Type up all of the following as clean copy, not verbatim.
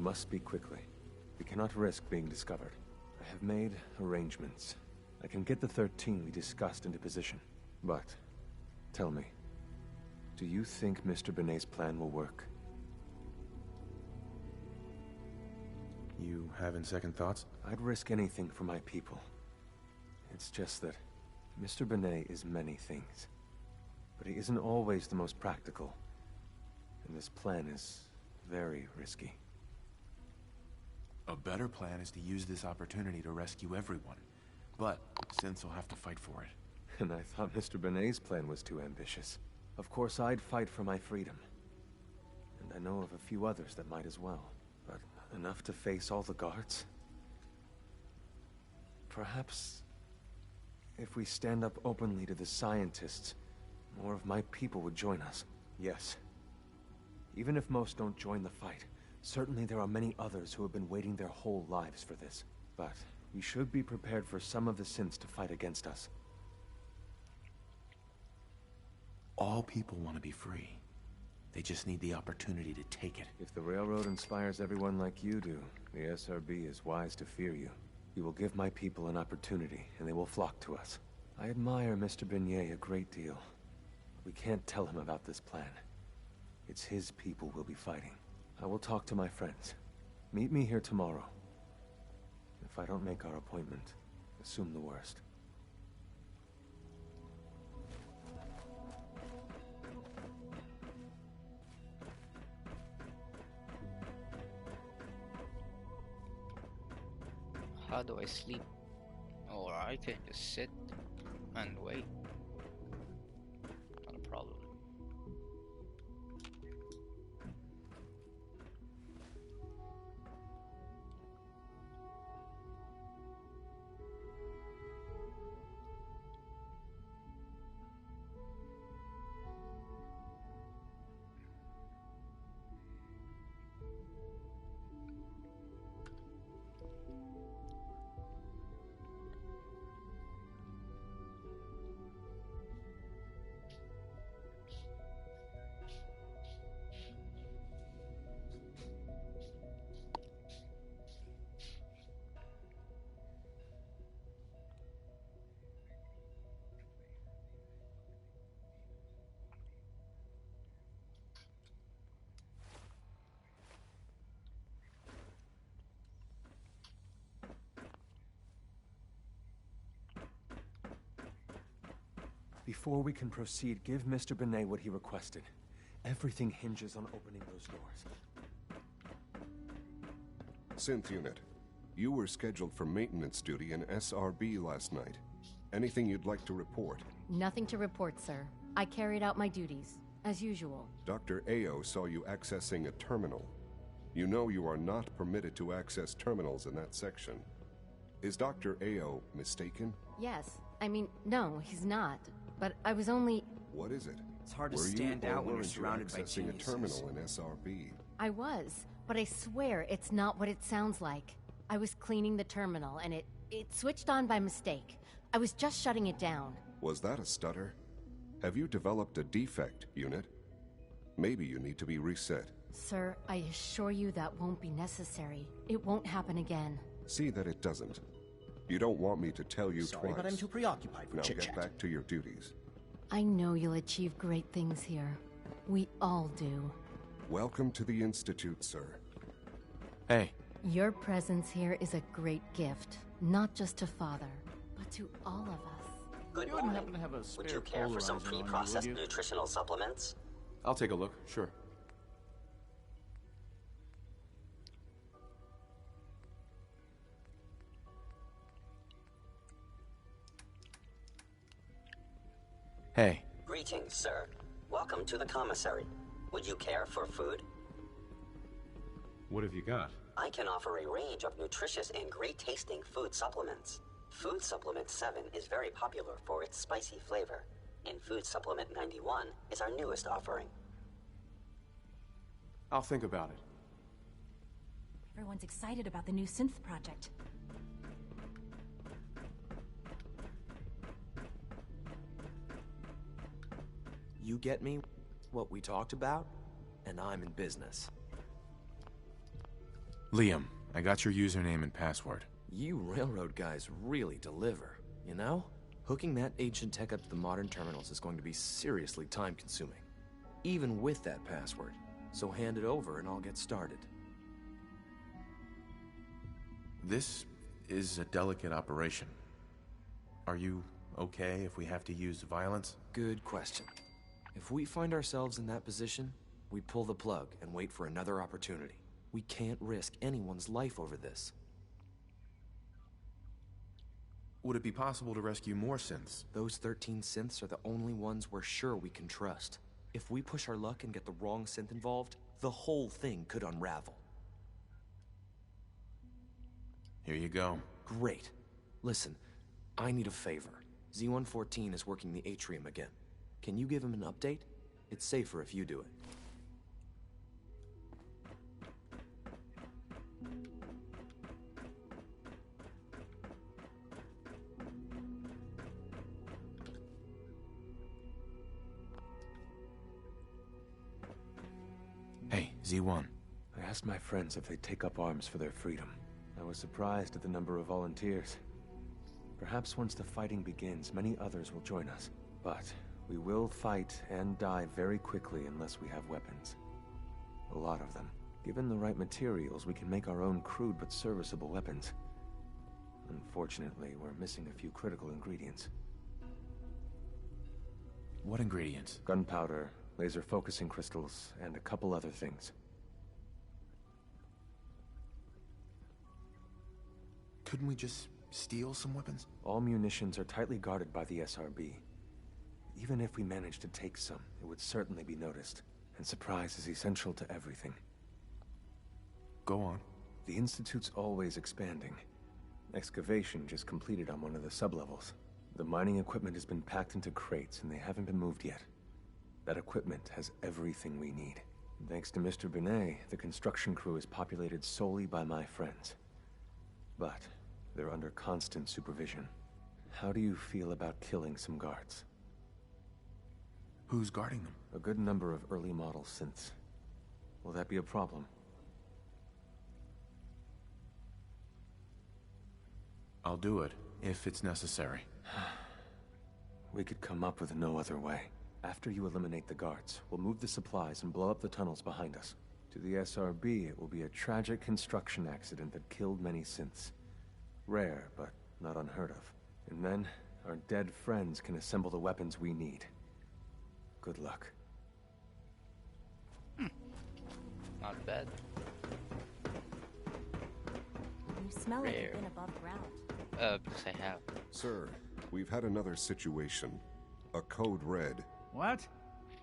must speak quickly. We cannot risk being discovered. I have made arrangements. I can get the 13 we discussed into position. But, tell me, do you think Mr. Benet's plan will work? You having second thoughts? I'd risk anything for my people. It's just that Mr. Benet is many things. But he isn't always the most practical. And this plan is very risky. A better plan is to use this opportunity to rescue everyone. But Synths will have to fight for it. And I thought Mr. Benet's plan was too ambitious. Of course, I'd fight for my freedom. And I know of a few others that might as well. But enough to face all the guards? Perhaps if we stand up openly to the scientists, more of my people would join us. Yes. Even if most don't join the fight, certainly there are many others who have been waiting their whole lives for this. But we should be prepared for some of the Synths to fight against us. All people want to be free. They just need the opportunity to take it. If the Railroad inspires everyone like you do, the SRB is wise to fear you. You will give my people an opportunity, and they will flock to us. I admire Mr. Benet a great deal. We can't tell him about this plan. It's his people we'll be fighting. I will talk to my friends. Meet me here tomorrow. If I don't make our appointment, assume the worst. How do I sleep? Or I can just sit and wait. Not a problem. Before we can proceed, give Mr. Benet what he requested. Everything hinges on opening those doors. Synth Unit, you were scheduled for maintenance duty in SRB last night. Anything you'd like to report? Nothing to report, sir. I carried out my duties, as usual. Dr. Ao saw you accessing a terminal. You know you are not permitted to access terminals in that section. Is Dr. Ao mistaken? Yes. I mean, no, he's not. But I was only... What is it? It's hard to stand out when you're surrounded by accessing geniuses. a terminal in SRB? I was, but I swear it's not what it sounds like. I was cleaning the terminal, and it switched on by mistake. I was just shutting it down. Was that a stutter? Have you developed a defect, Unit? Maybe you need to be reset. Sir, I assure you that won't be necessary. It won't happen again. See that it doesn't. You don't want me to tell you Sorry, twice. but I'm too preoccupied for Now chit-chat. get back to your duties. I know you'll achieve great things here. We all do. Welcome to the Institute, sir. Hey. Your presence here is a great gift, not just to Father, but to all of us. Good You wouldn't morning. happen to have a spare Would you care for some polarizer on you, pre-processed would you? nutritional supplements? I'll take a look, sure. Hey. Greetings, sir. Welcome to the commissary. Would you care for food? What have you got? I can offer a range of nutritious and great-tasting food supplements. Food Supplement 7 is very popular for its spicy flavor, and Food Supplement 91 is our newest offering. I'll think about it. Everyone's excited about the new synth project. You get me what we talked about, and I'm in business. Liam, I got your username and password. You railroad guys really deliver, you know? Hooking that ancient tech up to the modern terminals is going to be seriously time-consuming, even with that password. So hand it over and I'll get started. This is a delicate operation. Are you okay if we have to use violence? Good question. If we find ourselves in that position, we pull the plug and wait for another opportunity. We can't risk anyone's life over this. Would it be possible to rescue more synths? Those 13 synths are the only ones we're sure we can trust. If we push our luck and get the wrong synth involved, the whole thing could unravel. Here you go. Great. Listen, I need a favor. Z-114 is working the atrium again. Can you give him an update? It's safer if you do it. Hey, Z1. I asked my friends if they'd take up arms for their freedom. I was surprised at the number of volunteers. Perhaps once the fighting begins, many others will join us. But we will fight and die very quickly unless we have weapons. A lot of them. Given the right materials, we can make our own crude but serviceable weapons. Unfortunately, we're missing a few critical ingredients. What ingredients? Gunpowder, laser focusing crystals, and a couple other things. Couldn't we just steal some weapons? All munitions are tightly guarded by the SRB. Even if we managed to take some, it would certainly be noticed. And surprise is essential to everything. Go on. The Institute's always expanding. Excavation just completed on one of the sublevels. The mining equipment has been packed into crates and they haven't been moved yet. That equipment has everything we need. And thanks to Mr. Binet, the construction crew is populated solely by my friends. But they're under constant supervision. How do you feel about killing some guards? Who's guarding them? A good number of early model synths. Will that be a problem? I'll do it, if it's necessary. We could come up with no other way. After you eliminate the guards, we'll move the supplies and blow up the tunnels behind us. To the SRB, it will be a tragic construction accident that killed many synths. Rare, but not unheard of. And then, our dead friends can assemble the weapons we need. Good luck. Not bad. You smell like Rare. you've been above ground. Because I have. Sir, we've had another situation. A code red. What?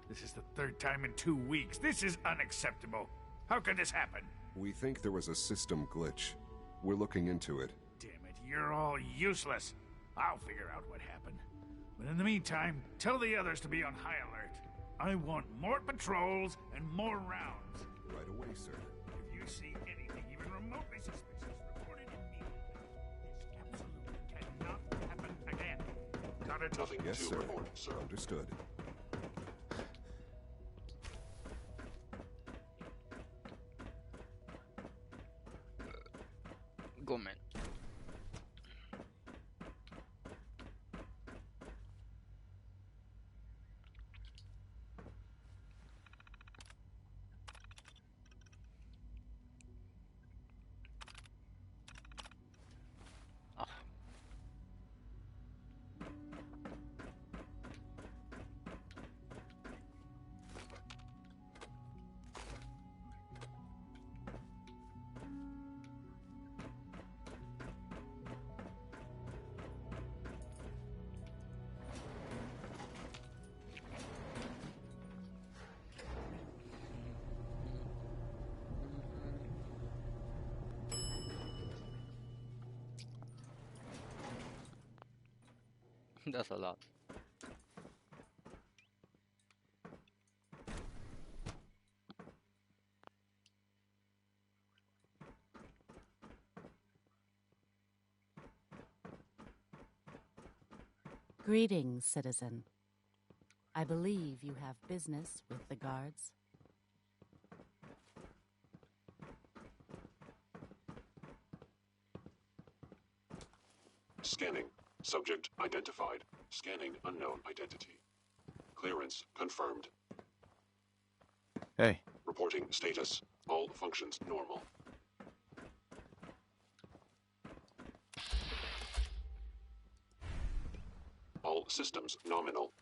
This is the third time in 2 weeks. This is unacceptable. How could this happen? We think there was a system glitch. We're looking into it. Damn it, you're all useless. I'll figure out what happened. But in the meantime, tell the others to be on high alert. I want more patrols and more rounds. Right away, sir. If you see anything even remotely suspicious, report it immediately. This absolutely cannot happen again. Got it? Nothing Yes, to sir. report, sir. Understood. Go, man. That's a lot. Greetings, citizen. I believe you have business with the guards. Scanning. Subject identified. Scanning unknown identity. Clearance confirmed. Hey. Reporting status. All functions normal. All systems nominal.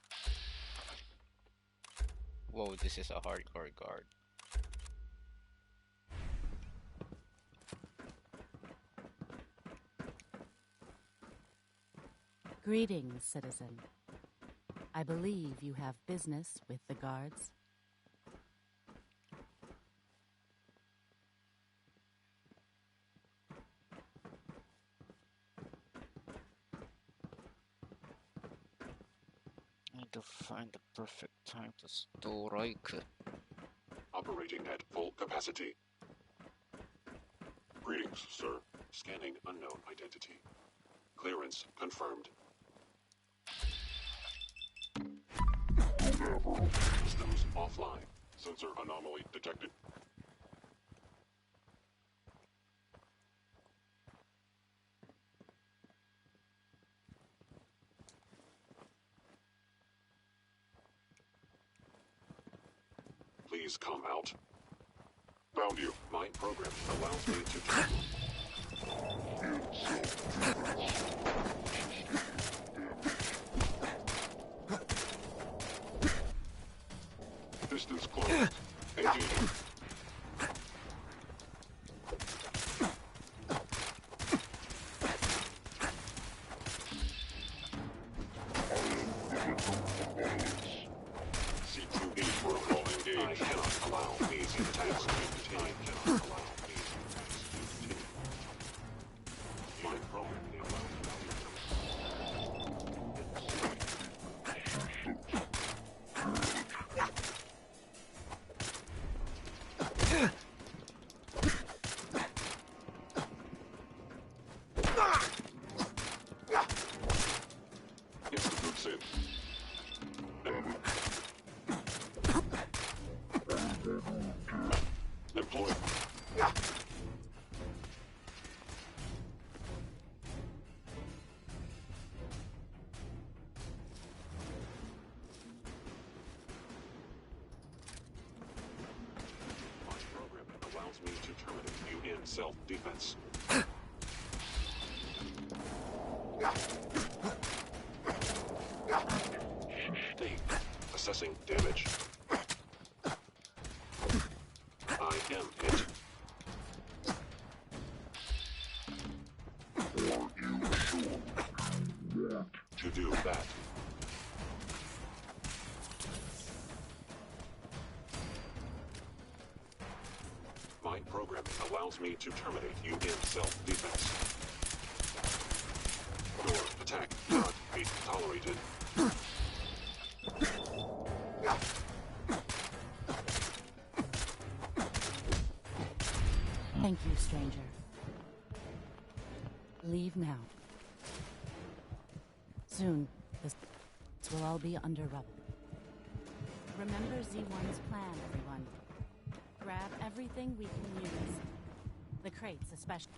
Whoa, this is a hardcore guard. Greetings, citizen. I believe you have business with the guards. I need to find the perfect time to strike. Operating at full capacity. Greetings, sir. Scanning unknown identity. Clearance confirmed. Systems offline. Sensor anomaly detected. Please come out. Found you. My program allows me to travel. Distance closed. Engaging. C2D protocol engaged. I cannot allow these attacks to continue. I cannot allow these attacks to continue. My program allows me Deploy. My program allows me to terminate you in self-defense. State. Assessing damage. I am hit. To do that. My program allows me to terminate you in self-defense. Your attack cannot be tolerated. Thank you, stranger. Leave now. Soon, this will all be under rubble. Remember Z1's plan, everyone. Grab everything we can use. The crates, especially.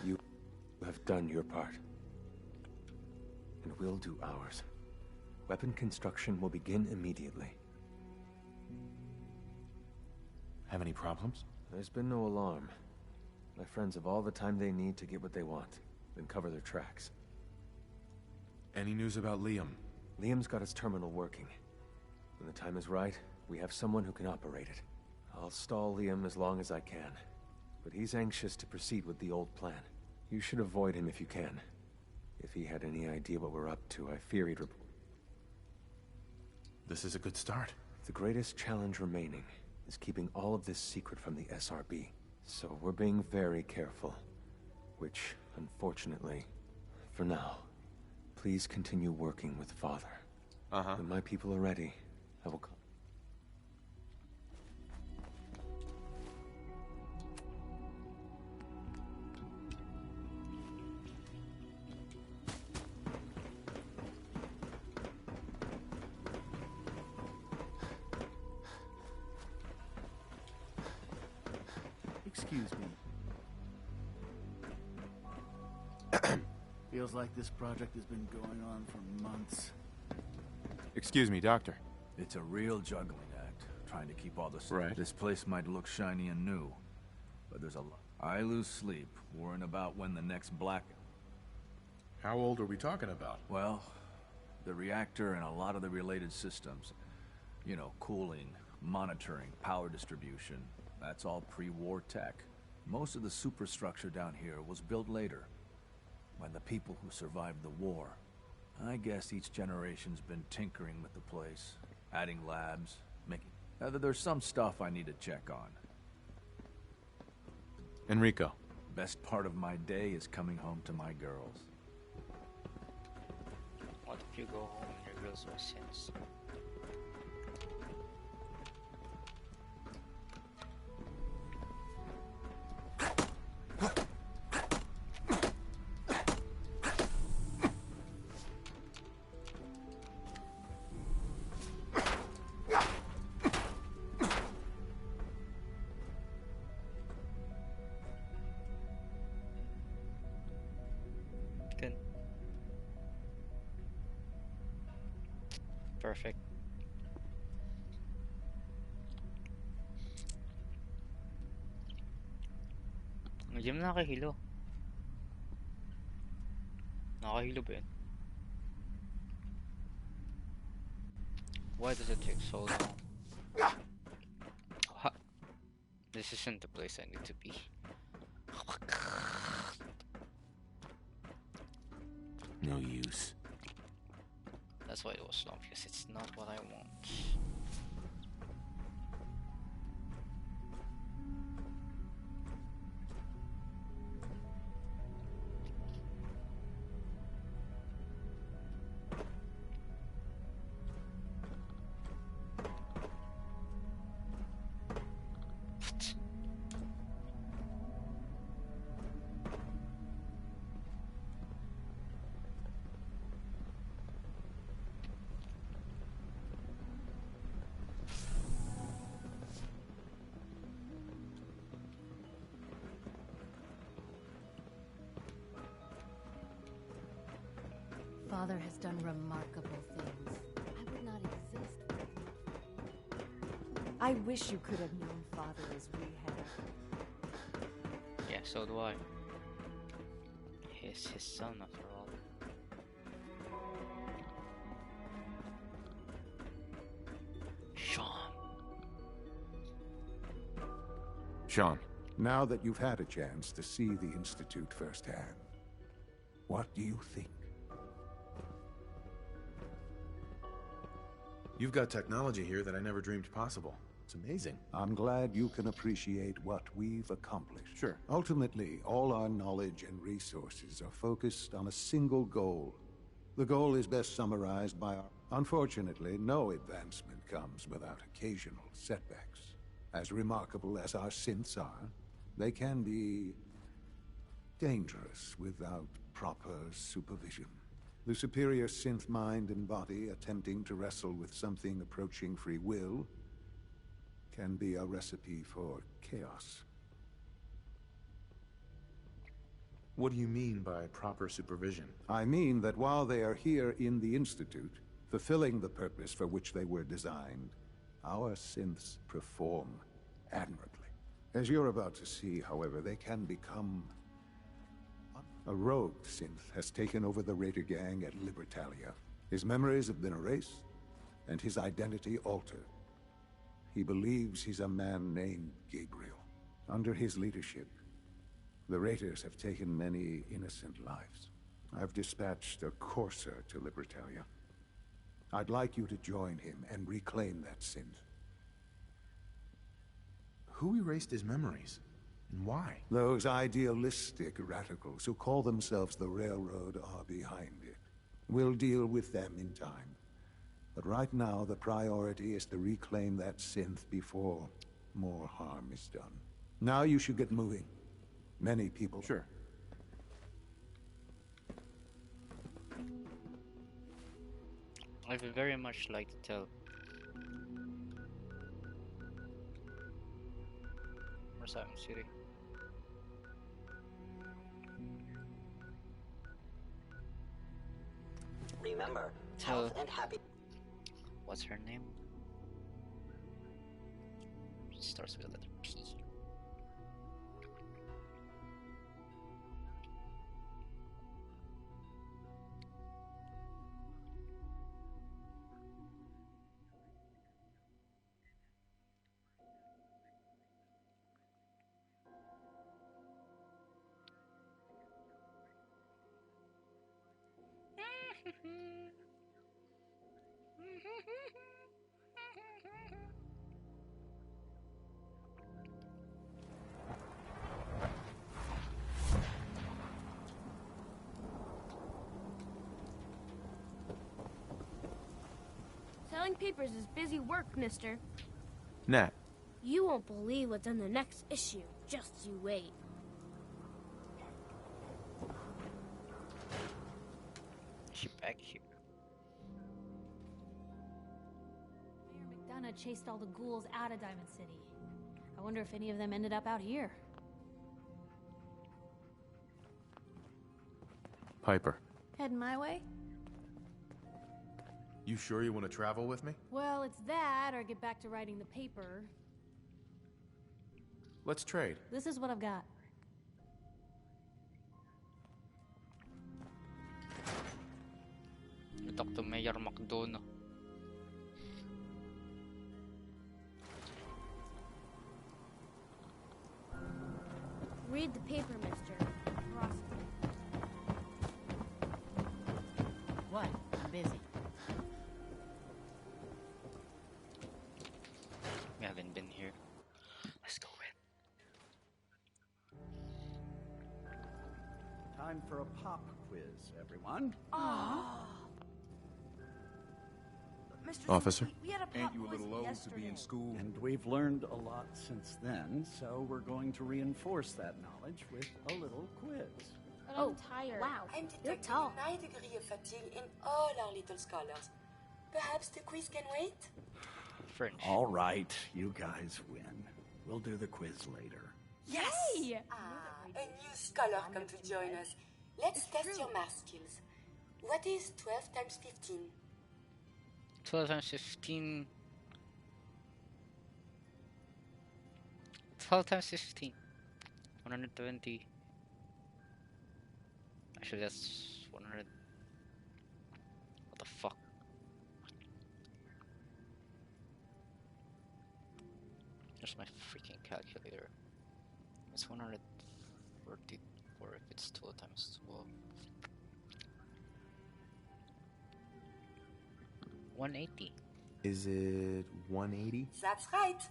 You have done your part. And we'll do ours. Weapon construction will begin immediately. Have any problems? There's been no alarm. My friends have all the time they need to get what they want, then cover their tracks. Any news about Liam? Liam's got his terminal working. When the time is right, we have someone who can operate it. I'll stall Liam as long as I can. But he's anxious to proceed with the old plan. You should avoid him if you can. If he had any idea what we're up to, I fear he'd report. This is a good start. The greatest challenge remaining is keeping all of this secret from the SRB. So we're being very careful. Which, unfortunately, for now, please continue working with Father. When my people are ready, I will come. Excuse me. Feels like this project has been going on for months. Excuse me, Doctor. It's a real juggling act, trying to keep all this. Right. This place might look shiny and new, but there's a lot. I lose sleep worrying about when the next black. How old are we talking about? Well, the reactor and a lot of the related systems. You know, cooling, monitoring, power distribution. That's all pre-war tech. Most of the superstructure down here was built later, when the people who survived the war. I guess each generation's been tinkering with the place, adding labs, making... there's some stuff I need to check on. Enrico. Best part of my day is coming home to my girls. What if you go home and your girls are sins? Good. Perfect. Medyo nakahilo. Nakahilo ba yun? Why does it take so long? Ha. This isn't the place I need to be. No use. That's why it was long, because it's not what I want. Father has done remarkable things. I would not exist. I wish you could have known Father as we have. Yeah, so do I. He's his son after all. Sean. Now that you've had a chance to see the Institute firsthand, what do you think? You've got technology here that I never dreamed possible. It's amazing. I'm glad you can appreciate what we've accomplished. Sure. Ultimately, all our knowledge and resources are focused on a single goal. The goal is best summarized by our... Unfortunately, no advancement comes without occasional setbacks. As remarkable as our synths are, they can be dangerous without proper supervision. The superior synth mind and body attempting to wrestle with something approaching free will can be a recipe for chaos. What do you mean by proper supervision? I mean that while they are here in the Institute, fulfilling the purpose for which they were designed, our synths perform admirably. As you're about to see, however, they can become A rogue synth has taken over the Raider gang at Libertalia. His memories have been erased, and his identity altered. He believes he's a man named Gabriel. Under his leadership, the Raiders have taken many innocent lives. I've dispatched a courser to Libertalia. I'd like you to join him and reclaim that synth. Who erased his memories? And why? Those idealistic radicals who call themselves the Railroad are behind it. We'll deal with them in time. But right now, the priority is to reclaim that synth before more harm is done. Now you should get moving. Many people... Sure. I would very much like to tell. Where's Island City? Remember, Tell. health and happy. What's her name? It starts with the letter P. Selling papers is busy work, mister. Nat. You won't believe what's in the next issue. Just you wait. Is she back here? Mayor McDonough chased all the ghouls out of Diamond City. I wonder if any of them ended up out here. Piper. Heading my way? You sure you want to travel with me? Well, it's that, or get back to writing the paper. Let's trade. This is what I've got. We talk to Mayor McDonough. Read the paper, mister. Ross. What? I'm busy. We haven't been here. Let's go in. Time for a pop quiz, everyone. Officer. We had a pop Ain't you a quiz little old to yesterday. be in school? And we've learned a lot since then, so we're going to reinforce that knowledge with a little quiz. But I'm tired. Wow, I'm You're detecting tall. a high degree of fatigue in all our little scholars. Perhaps the quiz can wait? French. All right, you guys win. We'll do the quiz later. Yes! Hey! A new scholar come to join us. Let's test your math skills. What is 12 times 15? 12 times 15. 12 times 15. 120. Actually, that's 100. What the fuck? There's my freaking calculator. It's 144 if it's 12 times 12. 180. Is it 180? That's right.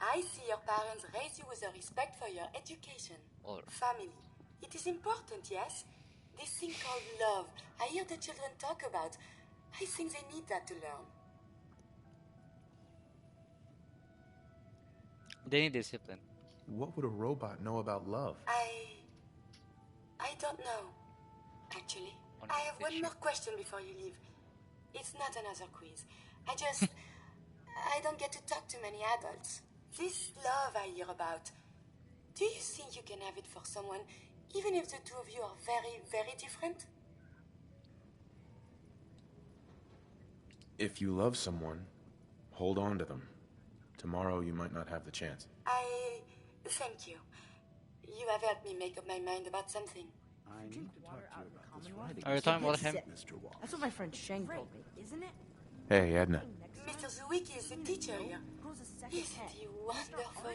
I see your parents raise you with a respect for your education. Or Family. It is important, yes? This thing called love. I hear the children talk about. I think they need that to learn. they need discipline. What would a robot know about love? I don't know. Actually, I have one more question before you leave. It's not another quiz. I don't get to talk to many adults. This love I hear about, do you think you can have it for someone, even if the two of you are very, very different? If you love someone, hold on to them. Tomorrow you might not have the chance. Thank you. You have helped me make up my mind about something. I need to talk to you about this writing. Are you talking about him? Mr. Wallace. That's what my friend Sheng told me, isn't it? Hey, Edna. Mr. Zawicki is the teacher here. Isn't he wonderful?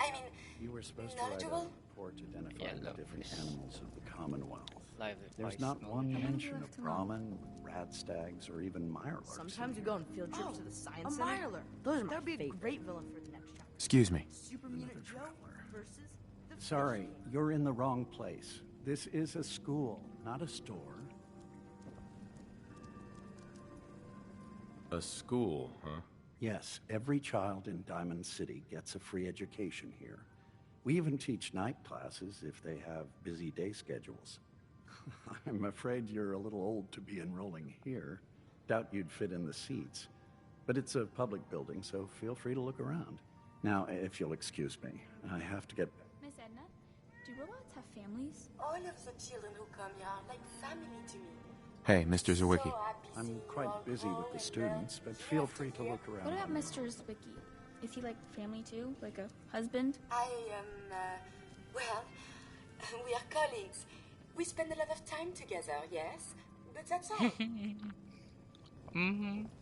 I mean, You were supposed to write a knowledgeable? report identifying the different yes. animals of the Commonwealth. Lively There's voice, not no one knowledge. mention of Brahmin, rat stags, or even mirelurks. Sometimes we go on field trips to the science a center. Mirelurk. Those are my That'd be a favorite. great villain for the next chapter. Excuse me. Super Mutant Joe versus the Sorry, you're in the wrong place. This is a school, not a store. A school, huh? Yes, every child in Diamond City gets a free education here. We even teach night classes if they have busy day schedules. I'm afraid you're a little old to be enrolling here. Doubt you'd fit in the seats. But it's a public building, so feel free to look around. Now, if you'll excuse me, I have to get... Miss Edna, do robots have families? All of the children who come here are like family to me. Hey, Mr. Zawicki. I'm quite busy with the students, but feel free to look around. What about Mr. Zwicky? Is he like family too? Like a husband? I am, well, we are colleagues. We spend a lot of time together, yes? But that's all.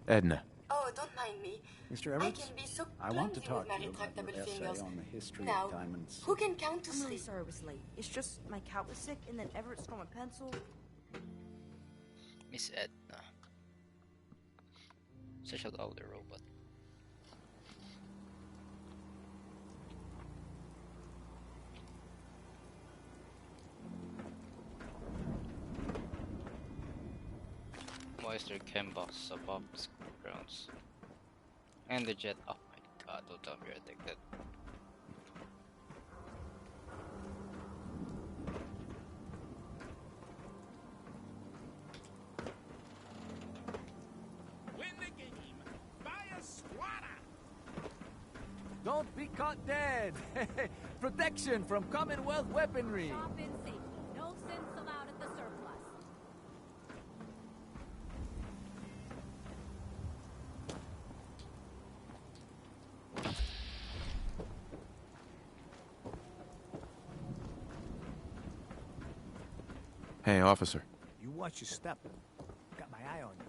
Edna. Oh, don't mind me. Mr. I Everett, can be so I want to clumsy talk with my to you about retractable your essay fingers. on the history Now, of diamonds. who can count to I'm really sleep? sorry I was late. It's just my cat was sick, and then Everett stole my pencil. Miss Edna. Such an older robot. Moisture chem box above the school grounds. And the jet. Oh my god, don't tell me you're addicted. Win the game. Buy a squatter. Don't be caught dead! Protection from Commonwealth weaponry! Shop in safety. No sense allowed at the surplus. Hey, officer. You watch your step. Got my eye on you.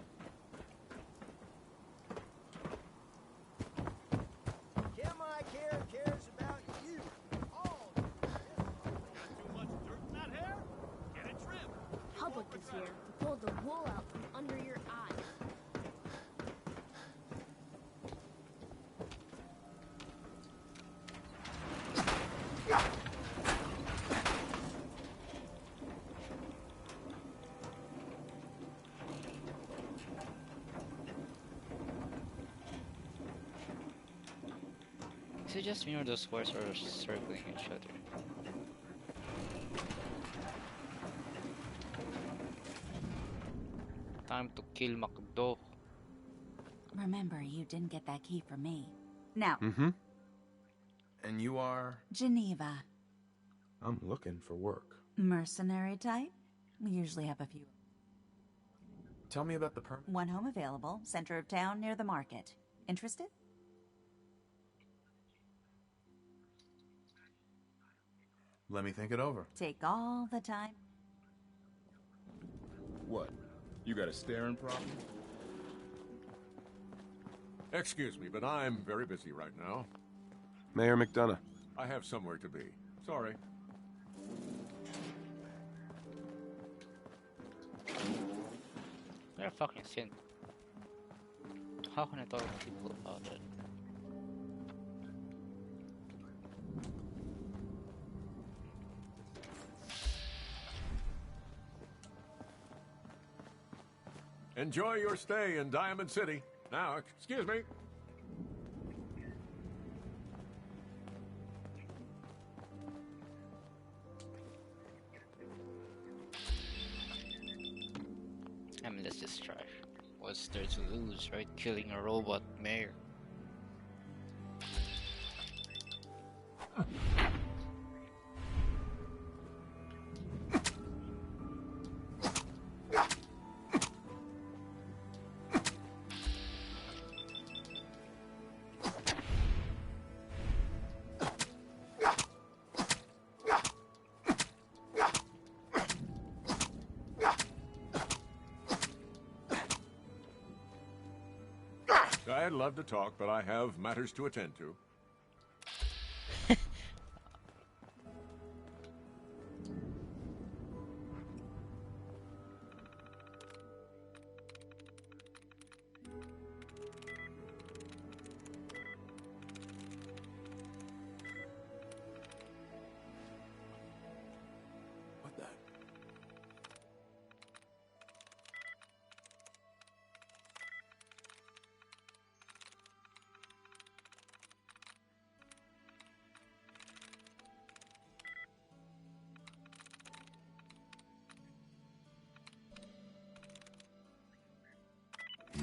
Kim I care cares about you. All. Got too much dirt in that hair? Get it trimmed. Public is here to pull the wool out from under your eyes. Is it just me or those squares are circling each other? Time to kill McDo. Remember, you didn't get that key from me. Now, Mm-hmm. And you are? Geneva. I'm looking for work. Mercenary type? We usually have a few. Tell me about the permit. One home available, center of town near the market. Interested? Let me think it over. Take all the time. What? You got a staring problem? Excuse me, but I'm very busy right now. Mayor McDonough. I have somewhere to be. Sorry. They're fucking sin. How can I talk to people about it? Enjoy your stay in Diamond City. Now, excuse me. I mean, let's just try. What's there to lose, right? Killing a robot mayor. I'd love to talk, but I have matters to attend to. What the?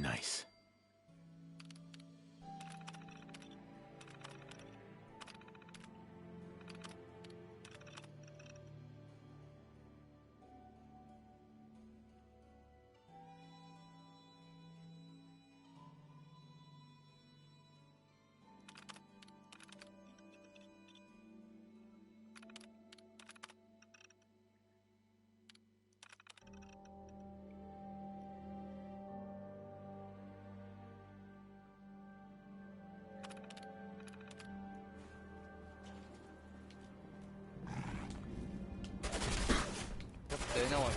Nice. They know it.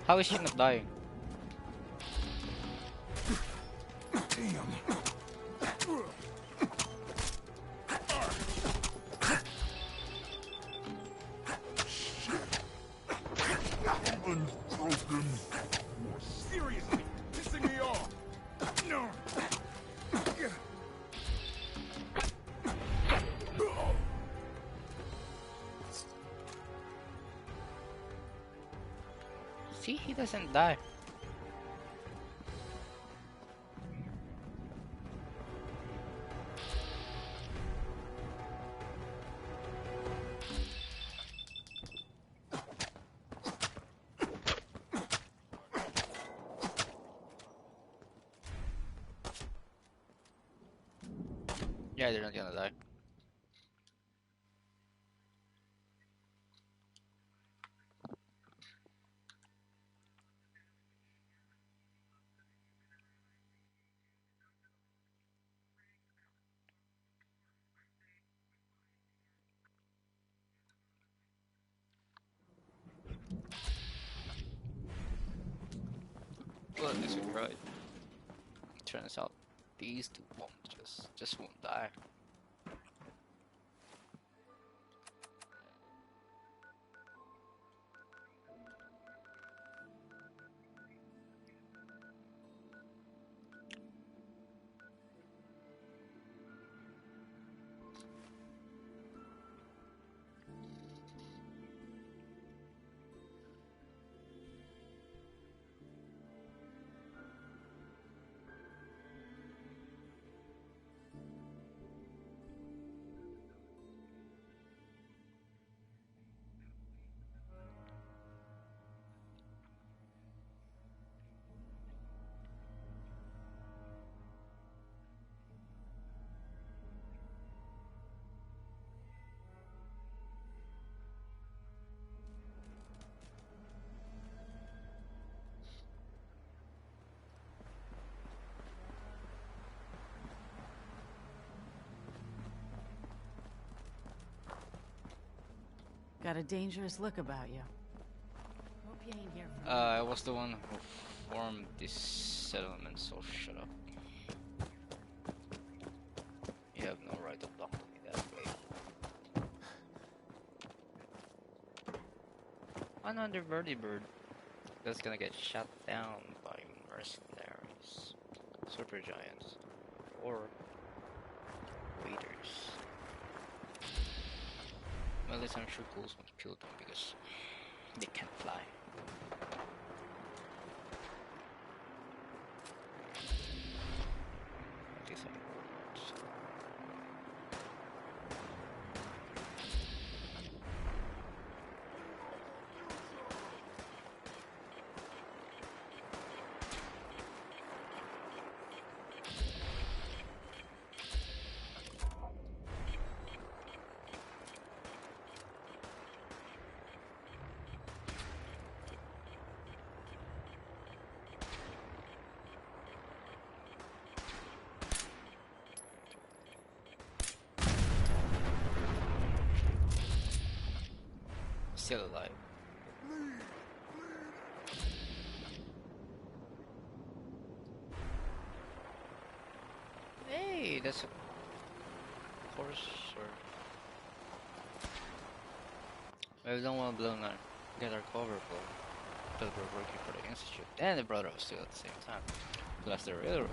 How is she not dying? Unbroken. Seriously, pissing me off. No. See, he doesn't die. Yeah, they're not gonna die. Well, this is right. Turns out these two won't just won't die. Got a dangerous look about you. Hope you ain't here for I was the one who formed this settlement, so shut up. You have no right to talk to me that way. 100 birdie bird. That's gonna get shot down by mercenaries, super giants, or waiters. Well, at least I'm sure ghouls won't kill them because they can't fly. At least I won't. still alive. Hey, that's a horse or... Maybe we don't want to blow now. Get our cover blow. Because we're working for the Institute and the Brotherhood still at the same time. Plus the railroad.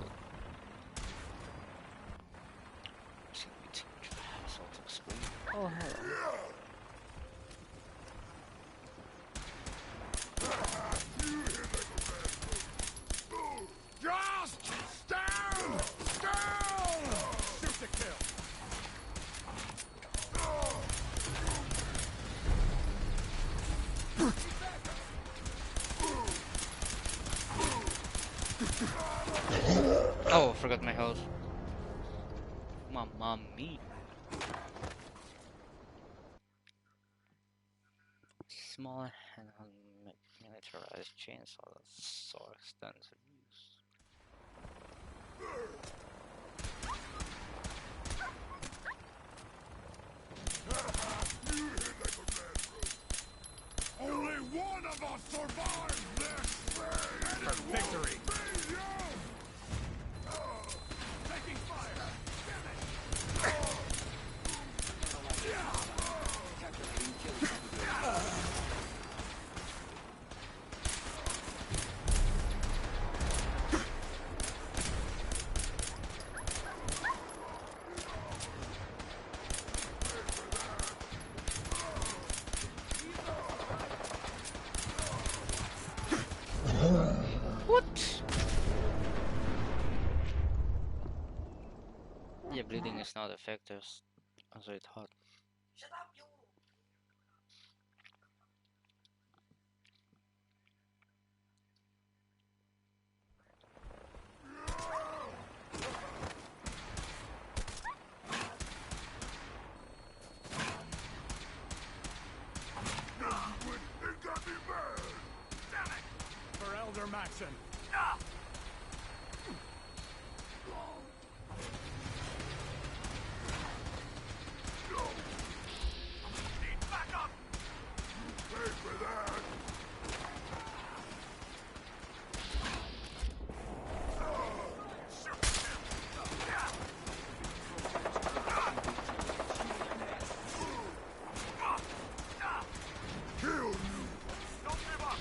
It's gonna be too much of a hassle to explain. Oh, hello. Just stand still! Shoot to kill. Oh, forgot my health. Mamma mia. Small handheld militarized chainsaw that's so extensive use. Only one of us survived this thing! For victory! Taking fire! What? Yeah, bleeding is not effective as I thought. Shut up, you! It got me bad! Damn it! For Elder Maxon! Ah! Need backup! Pay for that! Kill you! Don't give up!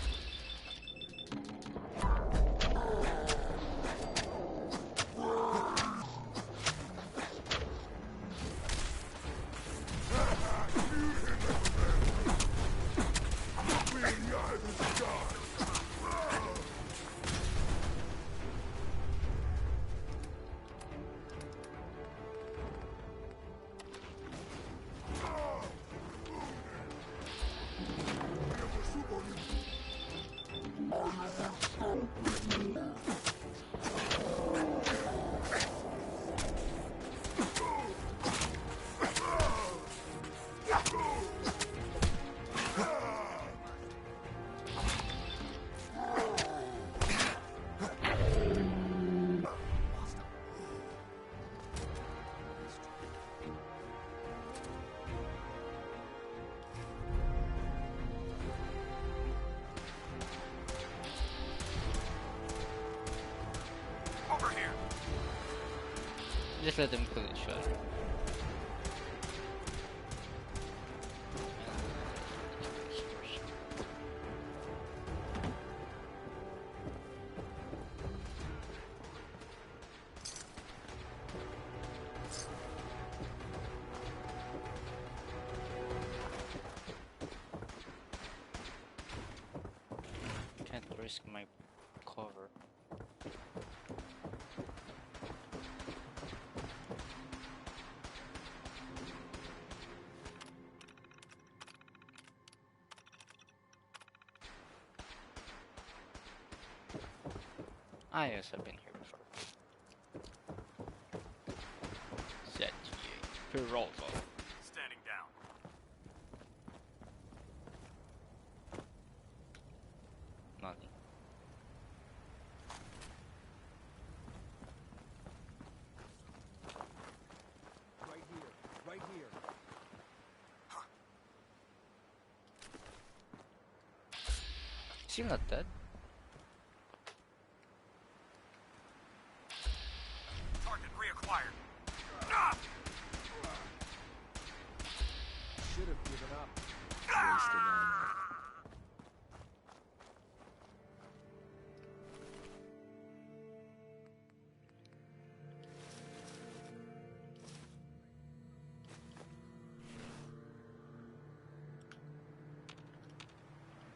Over here. Just let them kill each other. Can't risk my cover. Ah yes, I've been here before. ZGA Peralta. Standing down. Nothing. Right here. Right here. still not dead. Target reacquired. Should have given up. Wasted ammo.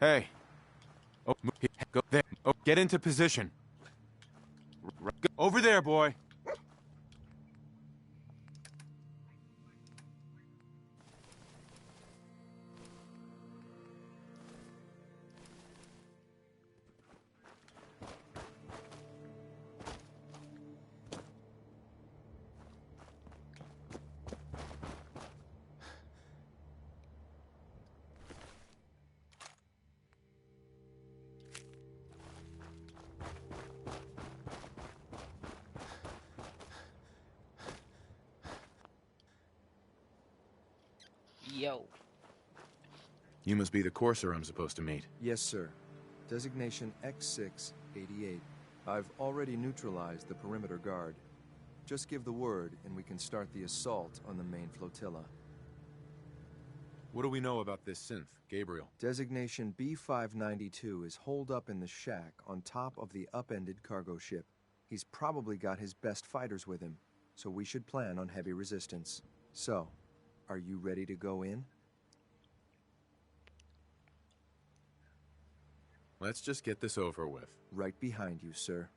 Hey. Oh, go there. Oh, get into position. Over there, boy. Yo. You must be the courser I'm supposed to meet. Yes, sir. Designation X688. I've already neutralized the perimeter guard. Just give the word, and we can start the assault on the main flotilla. What do we know about this synth, Gabriel? Designation B592 is holed up in the shack on top of the upended cargo ship. He's probably got his best fighters with him, so we should plan on heavy resistance. So, are you ready to go in? Let's just get this over with. Right behind you, sir.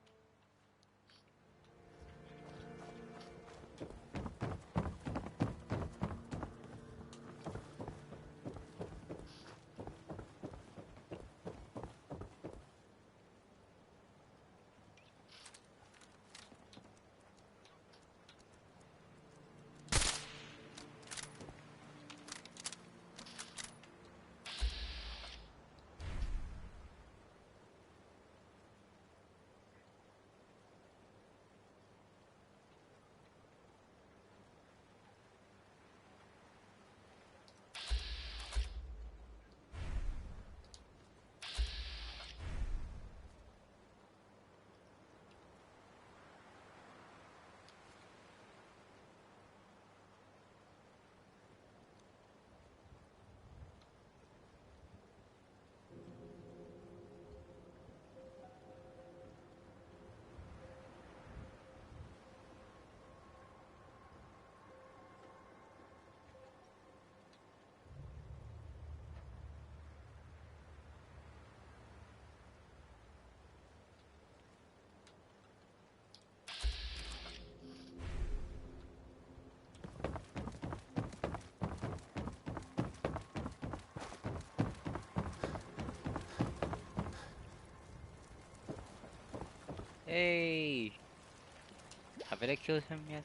Hey! Have I killed him yet?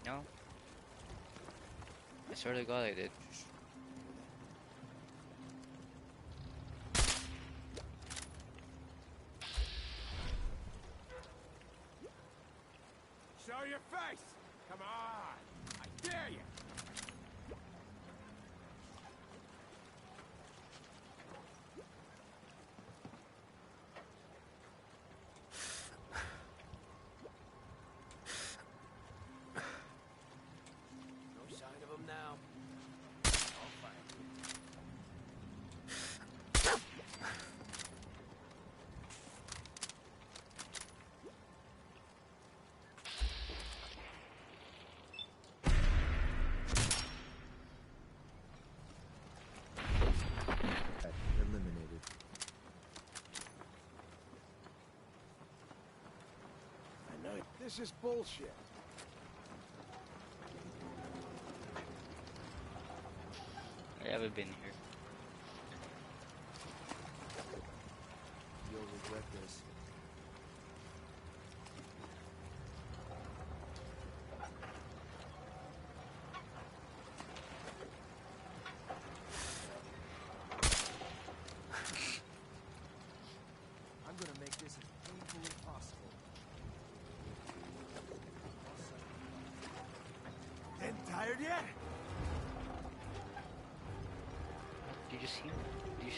No? I swear to God I did. Show your face! Come on! I dare you! No sign of him now. All fine. Eliminated. I know. This is bullshit. I haven't been here. You'll regret this. I'm gonna make this as painful as possible. Getting tired yet? Did you see him? Did you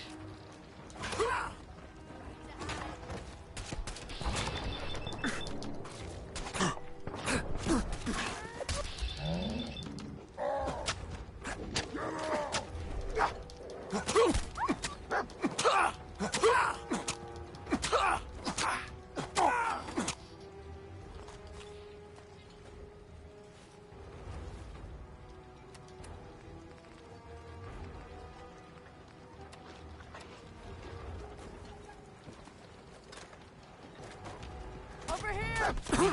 Don't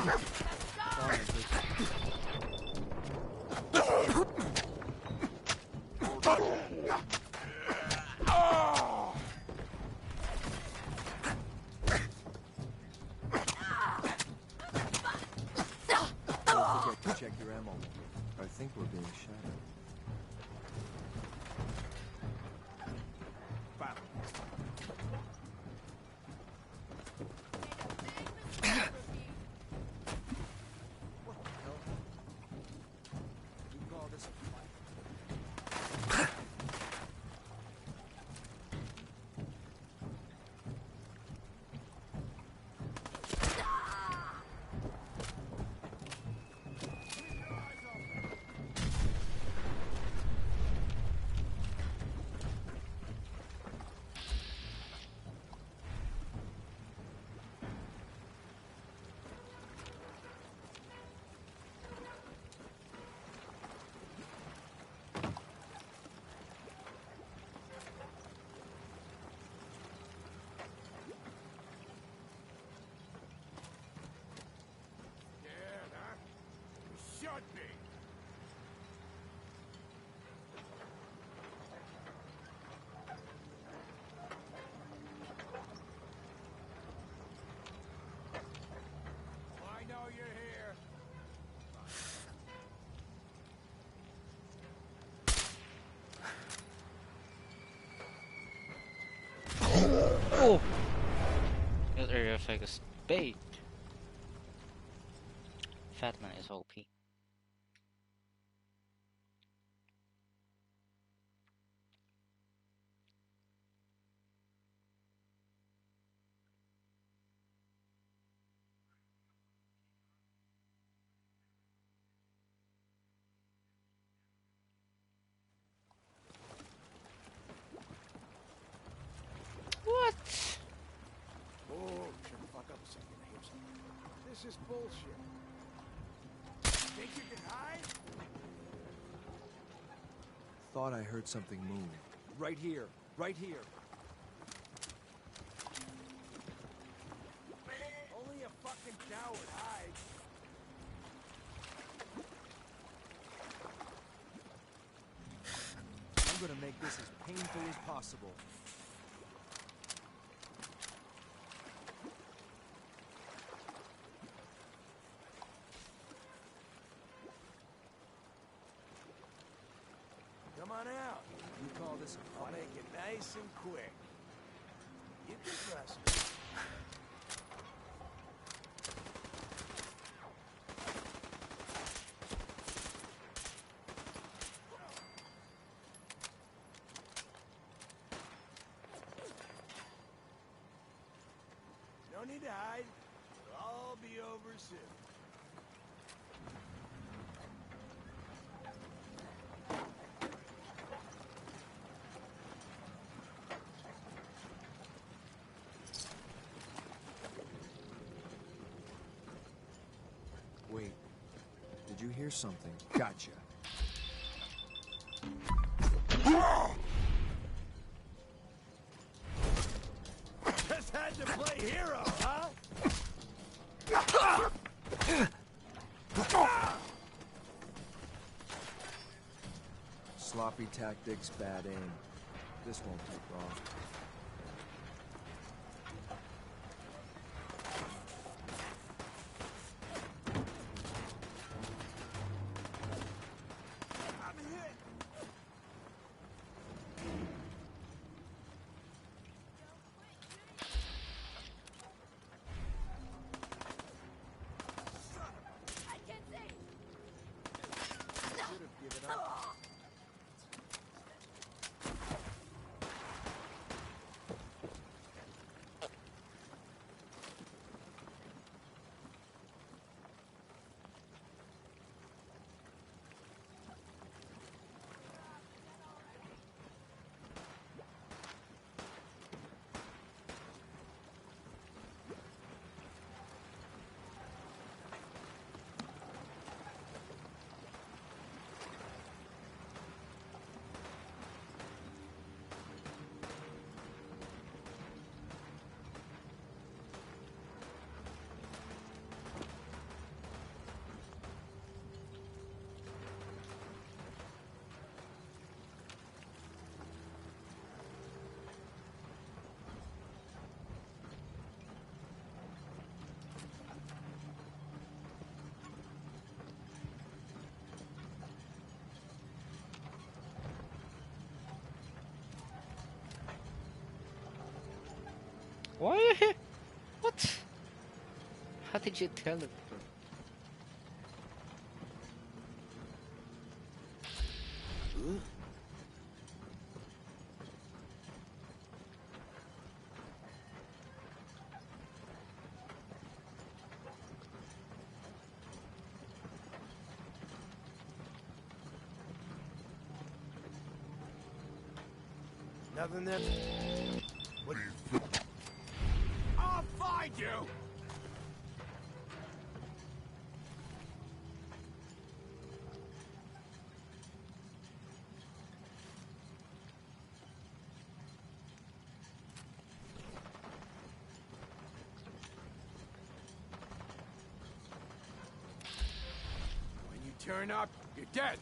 forget to check your ammo. I think we're being shadowed. Should be. Well, I know you're here. Oh! That area effect is bait. Fatman is OP. What? Oh, shut the fuck up a second. I hear something. This is bullshit. Think you can hide? Thought I heard something move. Right here. Right here. Only a fucking coward hides. I'm gonna make this as painful as possible. Come on out. You call this a I'll fight? make it nice and quick. You can trust me. No need to hide. It'll all be over soon. Wait. Did you hear something? Gotcha. Just had to play hero, huh? Sloppy tactics, bad aim. This won't take long. I'm hit. Should have given up. Why? What? How did you tell it? Nothing there. What? I'll find you. When you turn up, you're dead.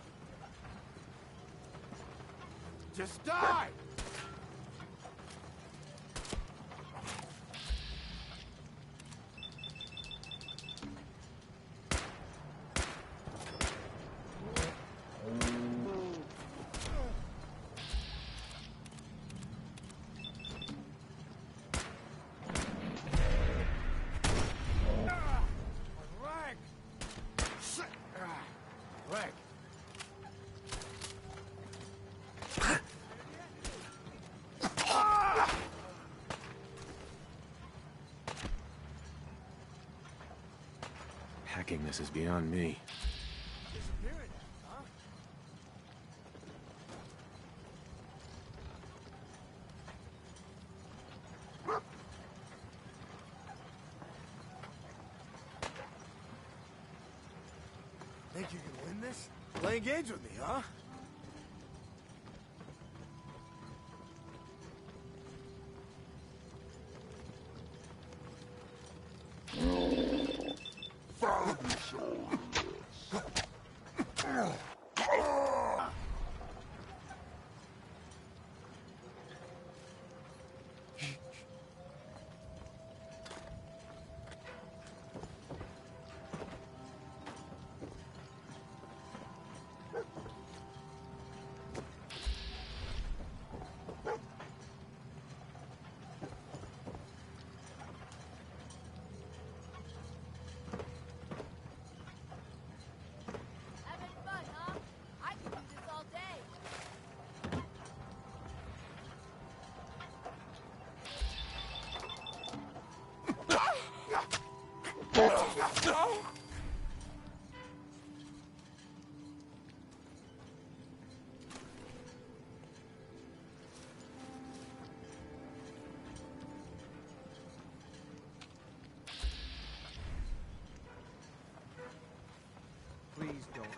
Just die! Hacking this is beyond me. Think you can win this? Playing games with me, huh? Please don't run.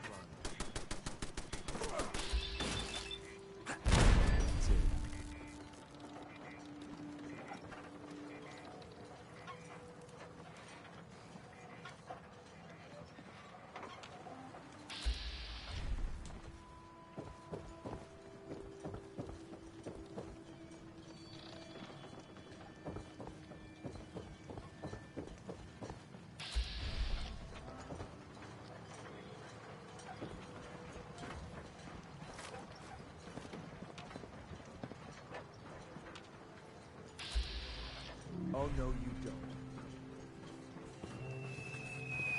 Oh, no, you don't.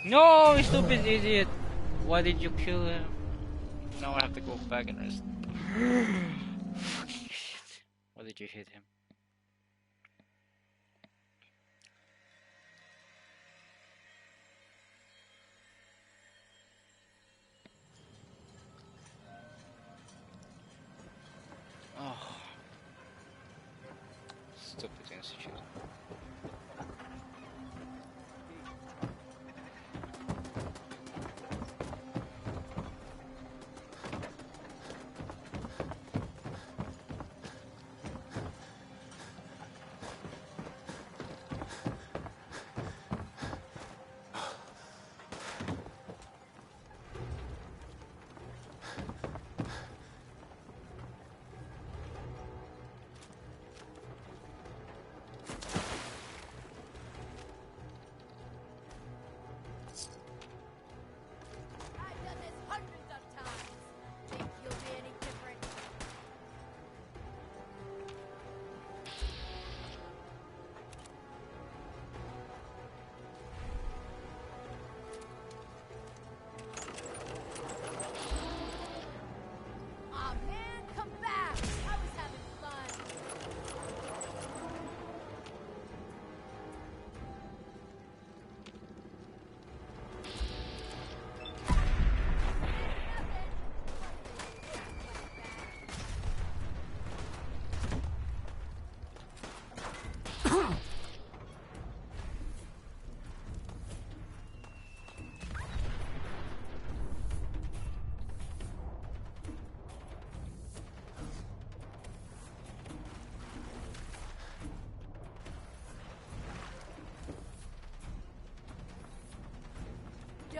No, you stupid idiot! Why did you kill him? Now I have to go back and rest. Fucking shit. Why did you hit him? Oh. Stupid institute.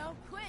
Don't quit.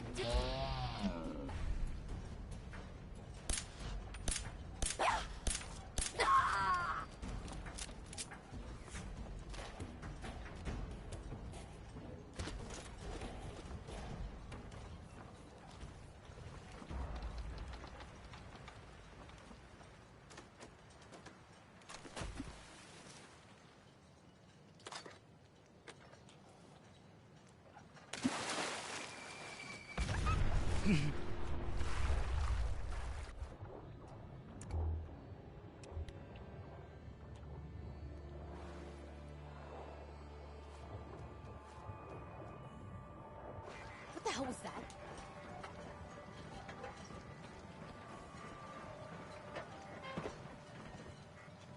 What the hell was that?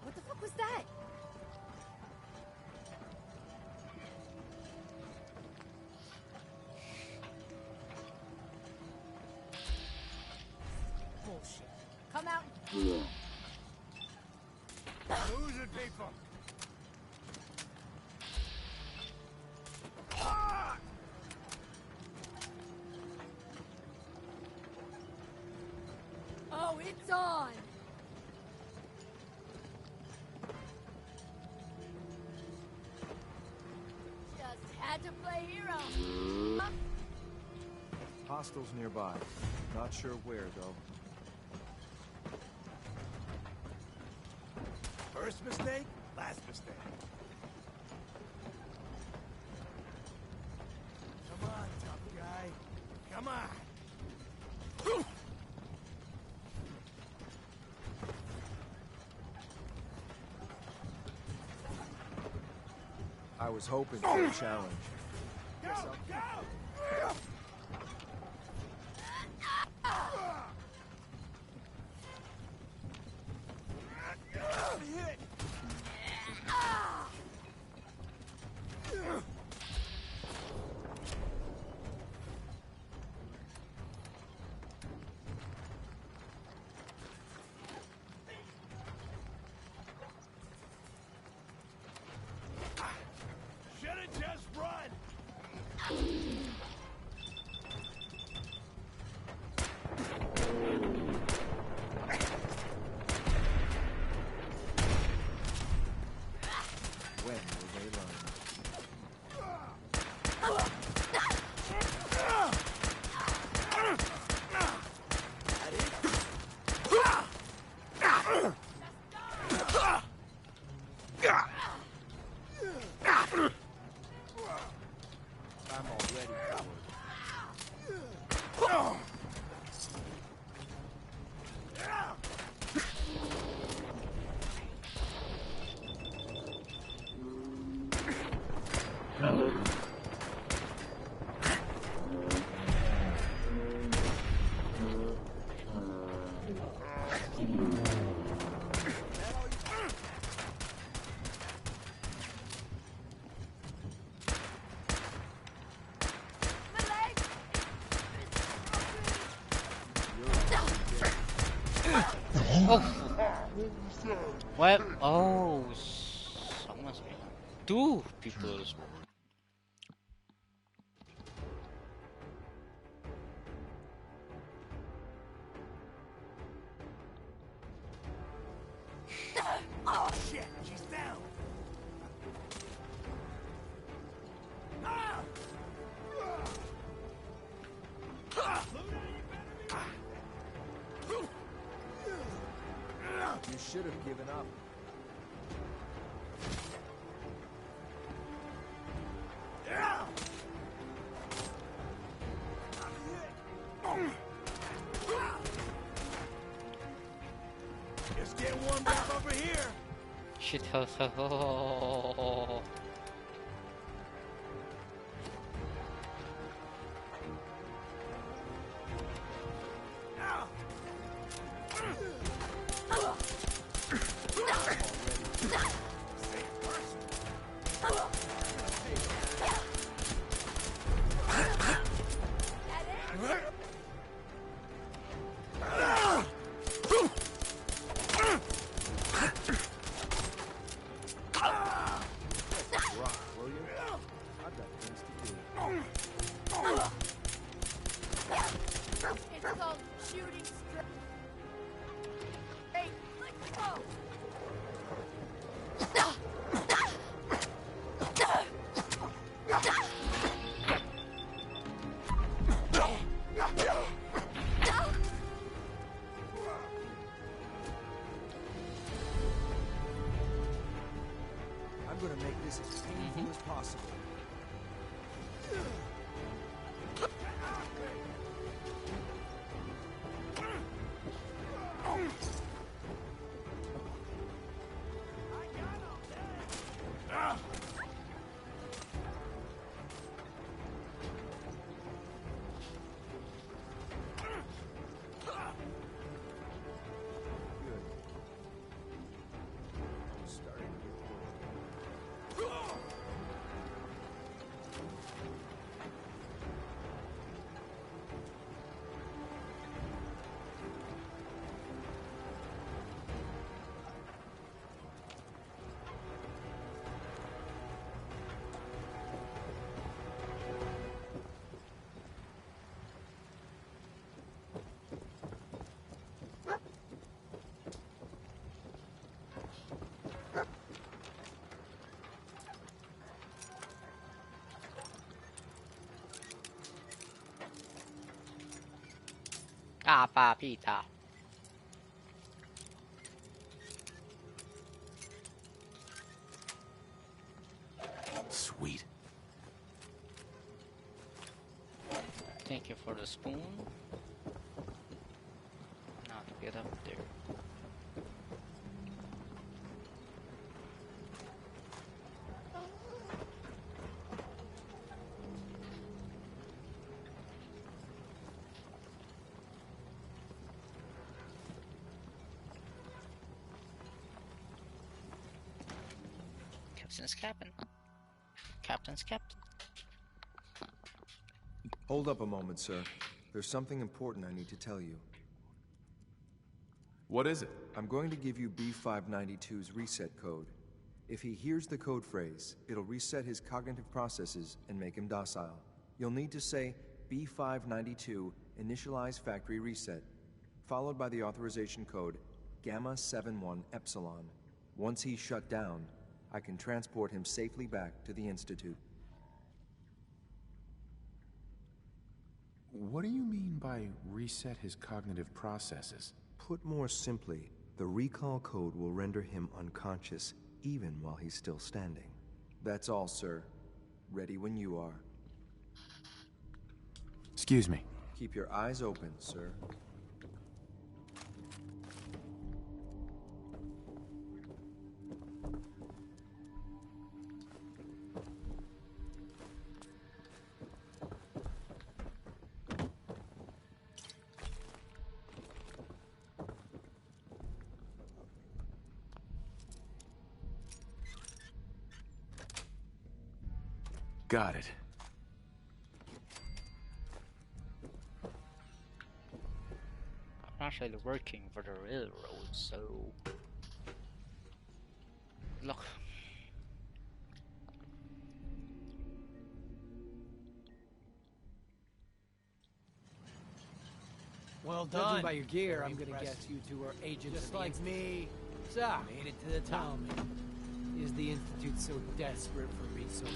What the fuck was that? Bullshit. Come out. Who's it, people? Oh, it's on. Just had to play hero. Hostiles nearby. Not sure where, though. First mistake, last mistake. Come on, tough guy. Come on. I was hoping for a challenge. Go, go! Hit! Should've just run! When will they learn? I'm already bored. Oh! What? Oh, someone's behind. Two people are spawned. Oh shit, she's down. You should have given up. Just get warmed up over here. Shit, oh. Rock, will you? I've got things to do. gonna make this as painful as possible. Ah, papita. Sweet. Thank you for the spoon. Now to get up there. Captain's captain. Captain's captain. Hold up a moment, sir. There's something important I need to tell you. What is it? I'm going to give you B592's reset code. If he hears the code phrase, it'll reset his cognitive processes and make him docile. You'll need to say B592 initialize factory reset, followed by the authorization code Gamma 71 Epsilon. Once he's shut down, I can transport him safely back to the Institute. What do you mean by reset his cognitive processes? Put more simply, the recall code will render him unconscious even while he's still standing. That's all, sir. Ready when you are. Excuse me. Keep your eyes open, sir. Got it. I'm actually working for the railroad, so look. Well Judging done. by your gear, Very I'm gonna impressive. guess you two are agents Just of the like Institute. me. Sir, Made it to the top. tell me, is the Institute so desperate for resources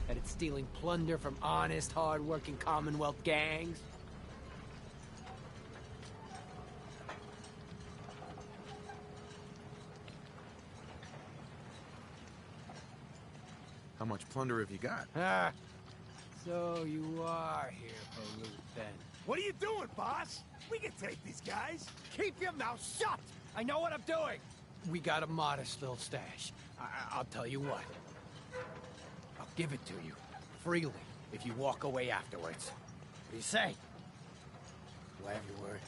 that it's stealing plunder from honest, hard-working Commonwealth gangs? How much plunder have you got? Ah, so you are here for loot, then. What are you doing, boss? We can take these guys. Keep your mouth shut. I know what I'm doing. We got a modest little stash. I'll tell you what. I'll give it to you, freely, if you walk away afterwards. What do you say? Do I have your word?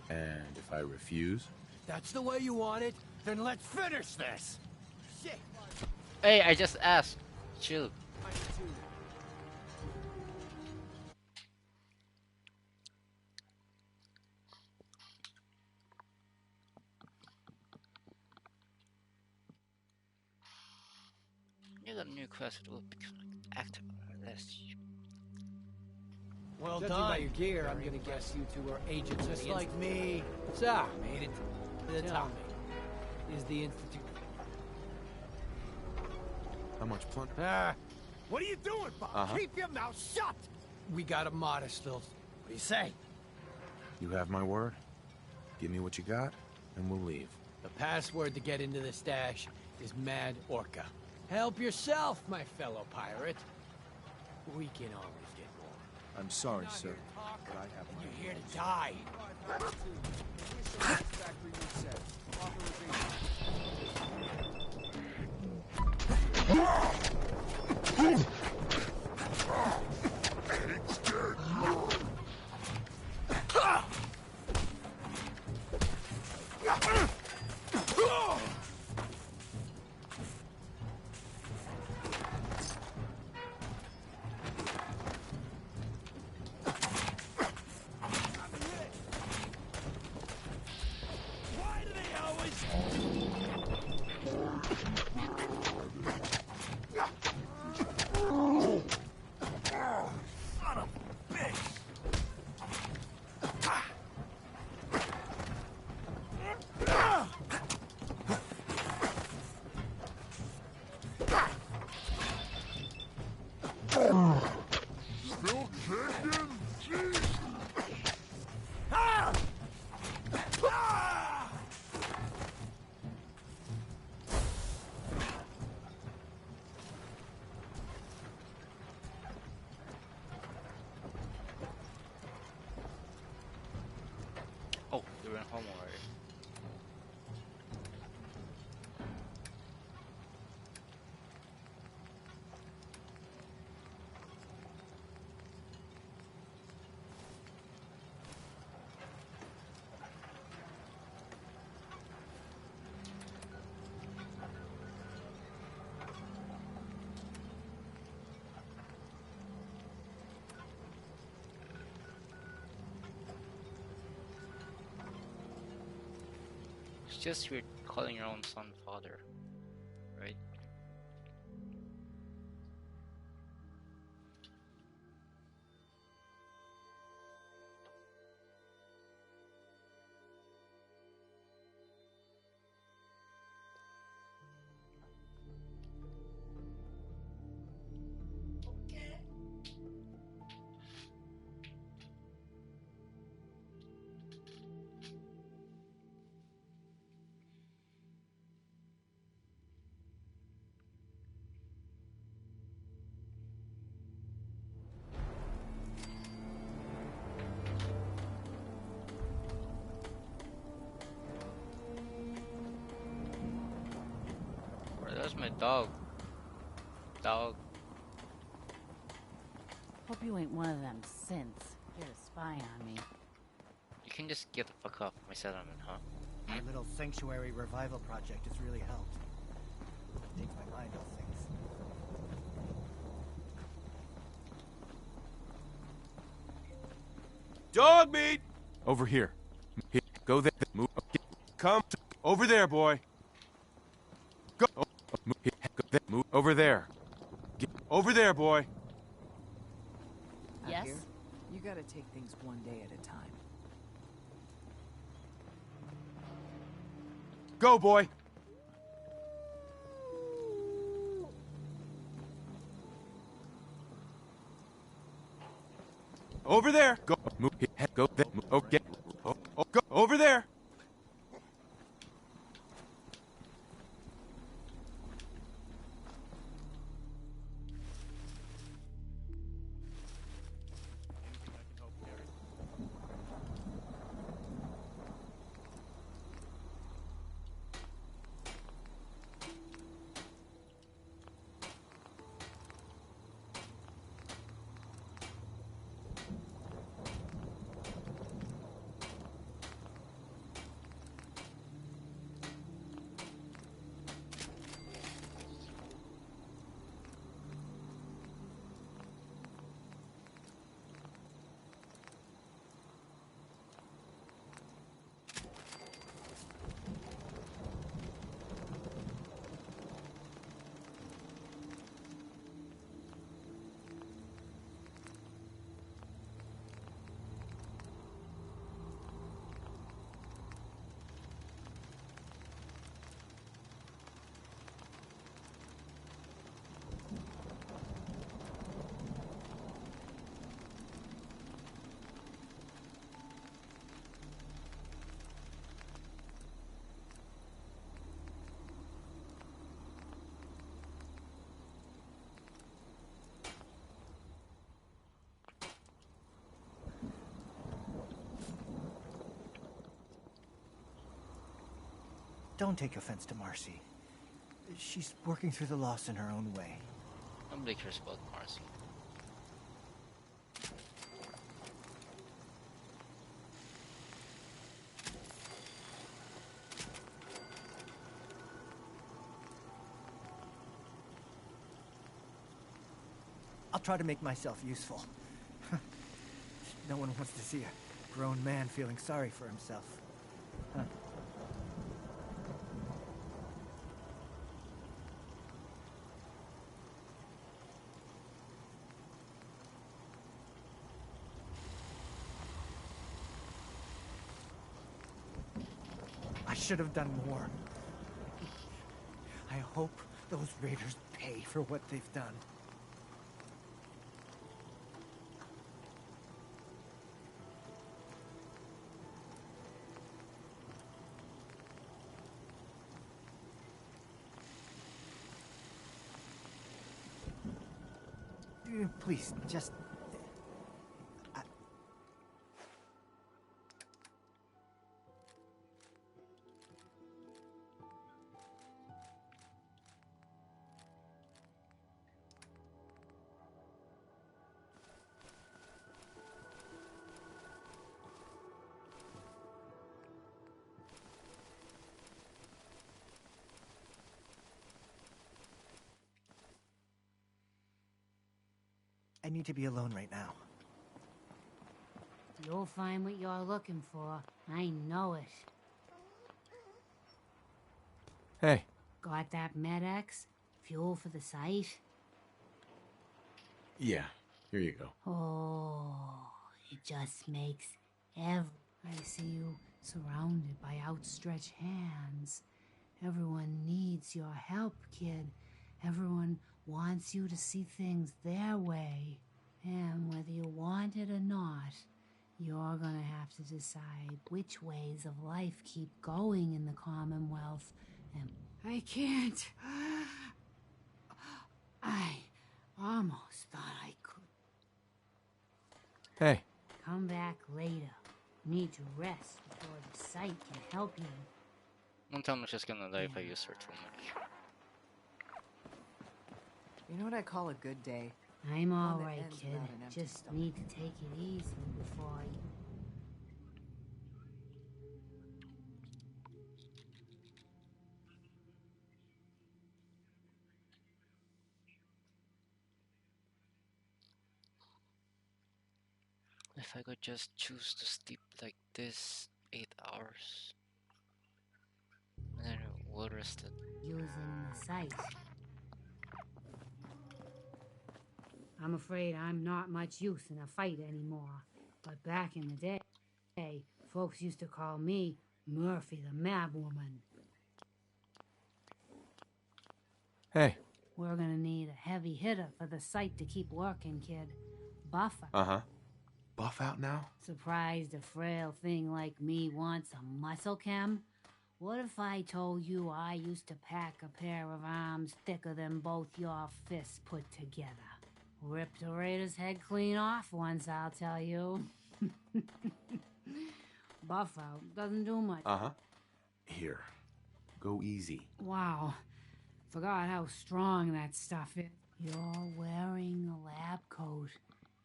And if I refuse? That's the way you want it. Then let's finish this. Shit. Hey, I just asked. Chill. You got a new quest that will become active unless you. Well Judging done. by your gear, I'm Very gonna guess you two are agents Just of the like Institute. me. Sir, Made it to the tell top. me, is the Institute... How much plunder? Ah, What are you doing, boss? Uh-huh. Keep your mouth shut. we got a modest little... What do you say? You have my word? Give me what you got, and we'll leave. The password to get into the stash is Mad Orca. Help yourself, my fellow pirate. We can always get more. I'm sorry, sir, but I have my You're here to die. Still kicking? Jeez. Oh, you're in home already. It's just you're calling your own son father, right? Where's my dog? Dog. Hope you ain't one of them synths here to spy on me. You can just get the fuck off my settlement, huh? My little sanctuary revival project has really helped. It takes my mind off things. Dog meat! Over here. Here. Go there. Move. Come. Over there, boy. Go. Move. Here. Go there. Move. Over there. Get over there, boy. Out here, you gotta take things one day at a time. Go, boy. Over there. Go. Move. Here. Go there. Move. Okay. Oh, go over there. Don't take offense to Marcy. She's working through the loss in her own way. Nobody cares about Marcy. I'll try to make myself useful. No one wants to see a grown man feeling sorry for himself. Huh. I should have done more. I hope those raiders pay for what they've done. Please, just... I need to be alone right now. You'll find what you're looking for. I know it. Hey. Got that Med-X? Fuel for the site? Yeah, here you go. Oh, it just makes I see you surrounded by outstretched hands. Everyone needs your help, kid. Everyone wants you to see things their way. And whether you want it or not, you're gonna have to decide which ways of life keep going in the Commonwealth. And I can't. I almost thought I could. Hey. Come back later. Need to rest before the site can help you. Don't tell me she's gonna die if I use her too much. You know what I call a good day? I'm One all that right, ends kid. without an empty Just stomach. need to take it easy before I... If I could just choose to sleep like this 8 hours, and then well rested. Using the site. I'm afraid I'm not much use in a fight anymore. But back in the day, folks used to call me Murphy the Mad Woman. Hey. We're gonna need a heavy hitter for the site to keep working, kid. Buffer. Uh-huh. Buff out now? Surprised a frail thing like me wants a muscle chem? What if I told you I used to pack a pair of arms thicker than both your fists put together? Ripped a raider's head clean off once, I'll tell you. Buff out doesn't do much. Uh-huh. Here. Go easy. Wow. Forgot how strong that stuff is. You're wearing a lab coat.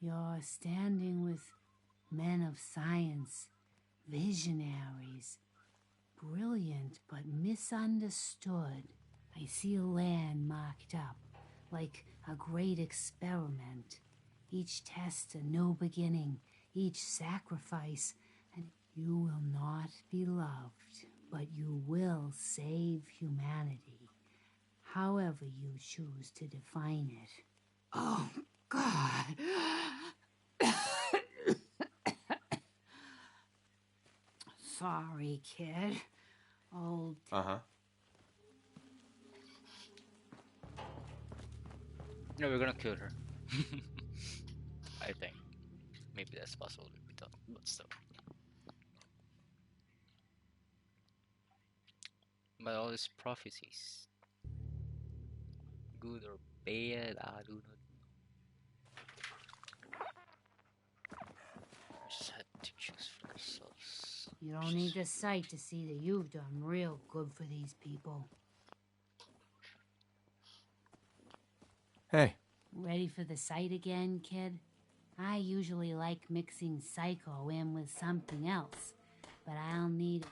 You're standing with men of science, visionaries, brilliant but misunderstood. I see a land marked up, like a great experiment. Each test a new beginning, each sacrifice, and you will not be loved, but you will save humanity, however you choose to define it. Oh, God. Sorry, kid. Old... Uh-huh. No, we're gonna kill her. I think. Maybe that's possible to be done, but still. But all these prophecies, good or bad, I do not know. We just had to choose for ourselves. You don't need the sight to see that you've done real good for these people. Hey. Ready for the sight again, kid? I usually like mixing Psycho in with something else, but I'll need...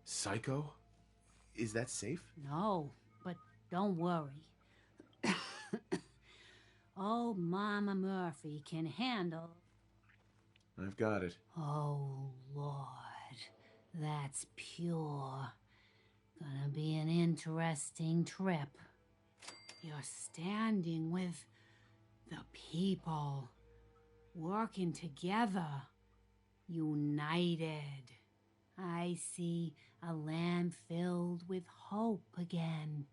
Psycho? Is that safe? No, but don't worry. Old Mama Murphy can handle... I've got it. Oh, Lord. That's pure. Gonna be an interesting trip. You're standing with the people, working together, united. I see a land filled with hope again.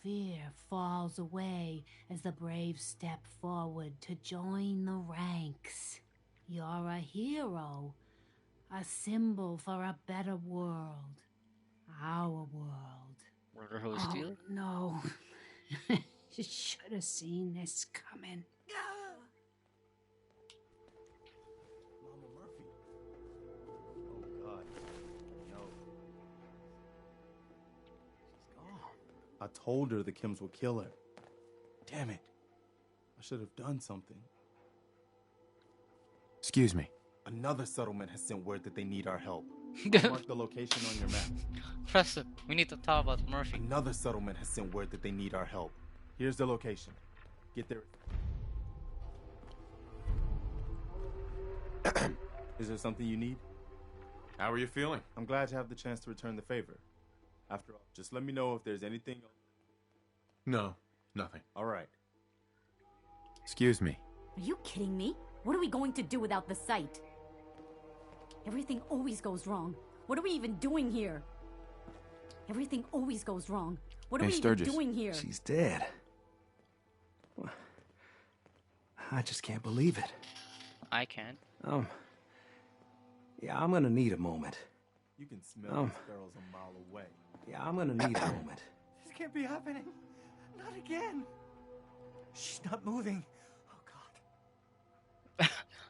Fear falls away as the brave step forward to join the ranks. You're a hero, a symbol for a better world. Our world. Brotherhood of Steel? No. You should have seen this coming. Mama Murphy. Oh, God. No. She's gone. I told her the Kims would kill her. Damn it. I should have done something. Excuse me. Another settlement has sent word that they need our help. Mark the location on your map. Press it. We need to talk about Murphy. Another settlement has sent word that they need our help. Here's the location. Get there. Is there something you need? How are you feeling? I'm glad to have the chance to return the favor. After all, just let me know if there's anything. No, nothing. All right. Excuse me. Are you kidding me? What are we going to do without the site? Everything always goes wrong. What are we even doing here? Everything always goes wrong. What are we even doing here? She's dead. I just can't believe it. I can't. Yeah, I'm gonna need a moment. You can smell the sparrows a mile away. Yeah, I'm gonna need a moment. This can't be happening. Not again. She's not moving.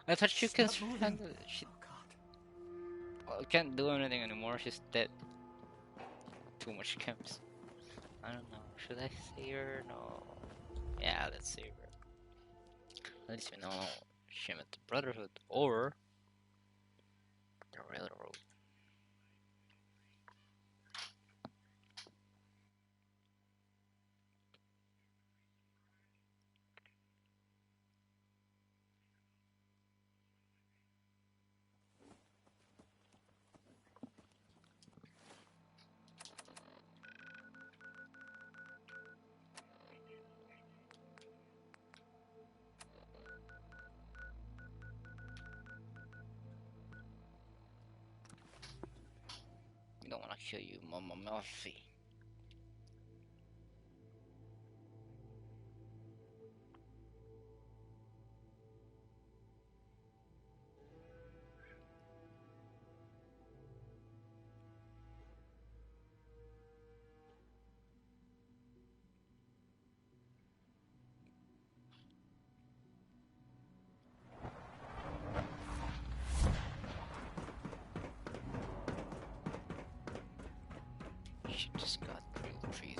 I thought she can handle it. She can't do anything anymore. She's dead. Too much chems. I don't know. Should I save her? No. Yeah, let's save her. At least we know she met the Brotherhood or the Railroad. We don't want to kill you, Mama Murphy. She just got real trees.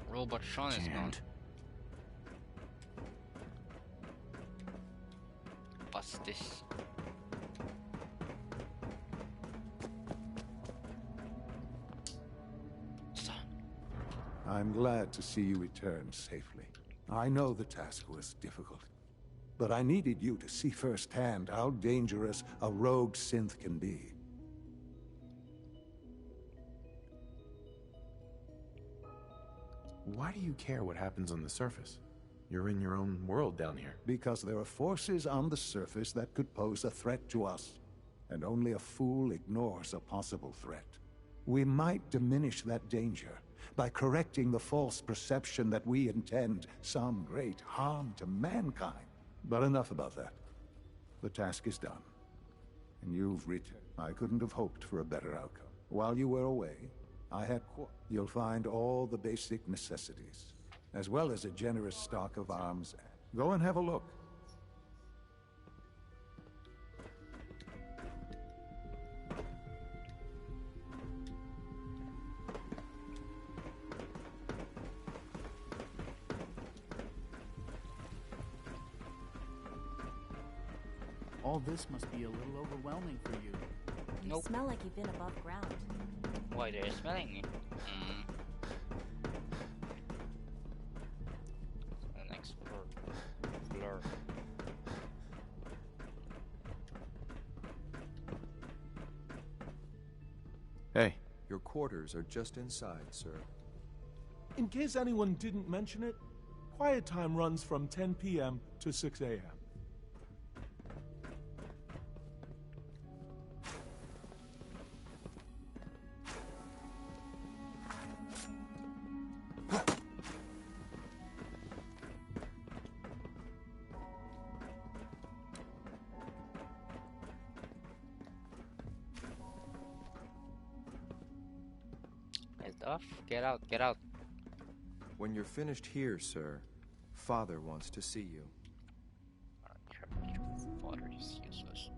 Robot Sean is gone. What's this? Son. I'm glad to see you return safely. I know the task was difficult, but I needed you to see firsthand how dangerous a rogue synth can be. Why do you care what happens on the surface? You're in your own world down here. Because there are forces on the surface that could pose a threat to us, and only a fool ignores a possible threat. We might diminish that danger by correcting the false perception that we intend some great harm to mankind. But enough about that. The task is done, and you've returned. I couldn't have hoped for a better outcome. While you were away, I had you'll find all the basic necessities, as well as a generous stock of arms. Go and have a look. All this must be a little overwhelming for you. You smell like you've been above ground. Why they're smelling me? An expert blur. Hey. Your quarters are just inside, sir. In case anyone didn't mention it, quiet time runs from 10 p.m. to 6 a.m. Get out, get out. When you're finished here, sir, Father wants to see you. Father is useless.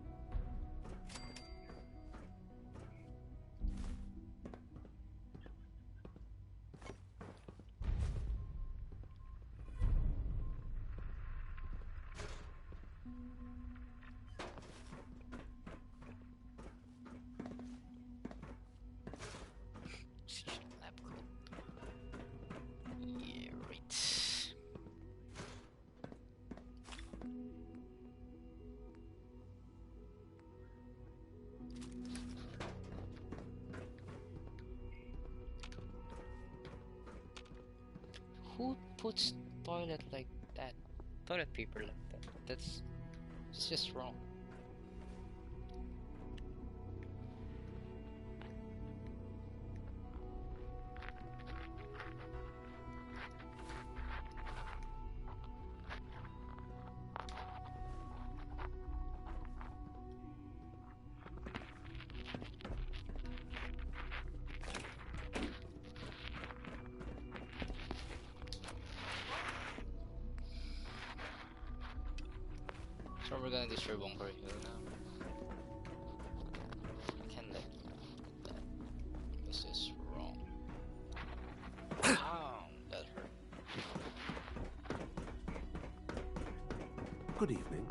Who puts toilet like that? Toilet paper like that? It's just wrong. So we're gonna destroy Bunker Hill now. I can't let that. This is wrong. Ow, that hurt. Good evening.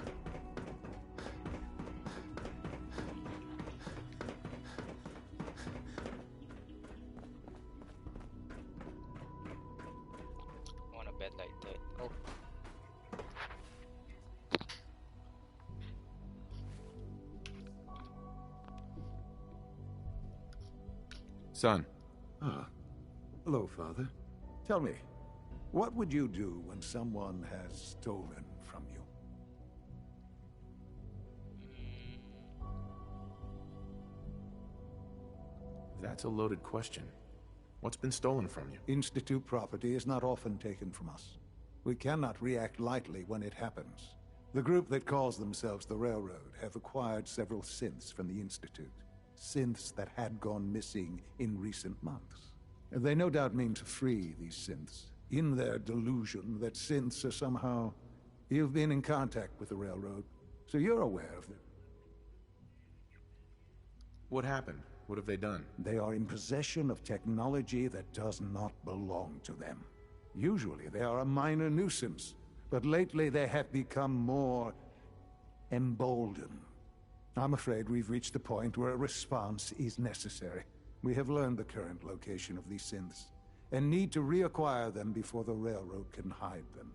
I want a bed like that. Oh. Son. Ah. Hello, Father. Tell me, what would you do when someone has stolen from you? That's a loaded question. What's been stolen from you? Institute property is not often taken from us. We cannot react lightly when it happens. The group that calls themselves the Railroad have acquired several synths from the Institute. Synths that had gone missing in recent months. They no doubt mean to free these synths, in their delusion that synths are somehow... You've been in contact with the Railroad, so you're aware of them. What happened? What have they done? They are in possession of technology that does not belong to them. Usually they are a minor nuisance, but lately they have become more emboldened. I'm afraid we've reached the point where a response is necessary. We have learned the current location of these synths, and need to reacquire them before the Railroad can hide them.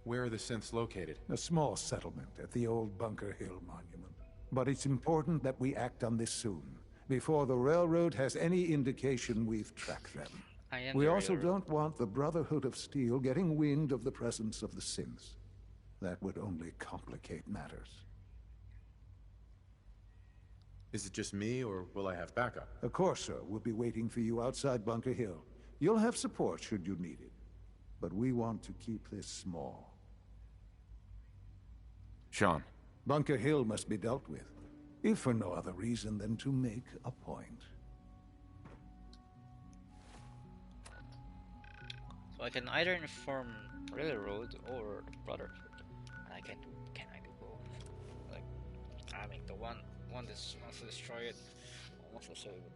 Where are the synths located? A small settlement at the old Bunker Hill Monument. But it's important that we act on this soon, before the Railroad has any indication we've tracked them. We also don't want the Brotherhood of Steel getting wind of the presence of the synths. That would only complicate matters. Is it just me, or will I have backup? Of course, sir. We'll be waiting for you outside Bunker Hill. You'll have support should you need it. But we want to keep this small. Sean. Bunker Hill must be dealt with, if for no other reason than to make a point. So I can either inform Railroad or the Brotherhood. And I can I do both? Like, I mean, the one that wants to destroy it, wants to save it.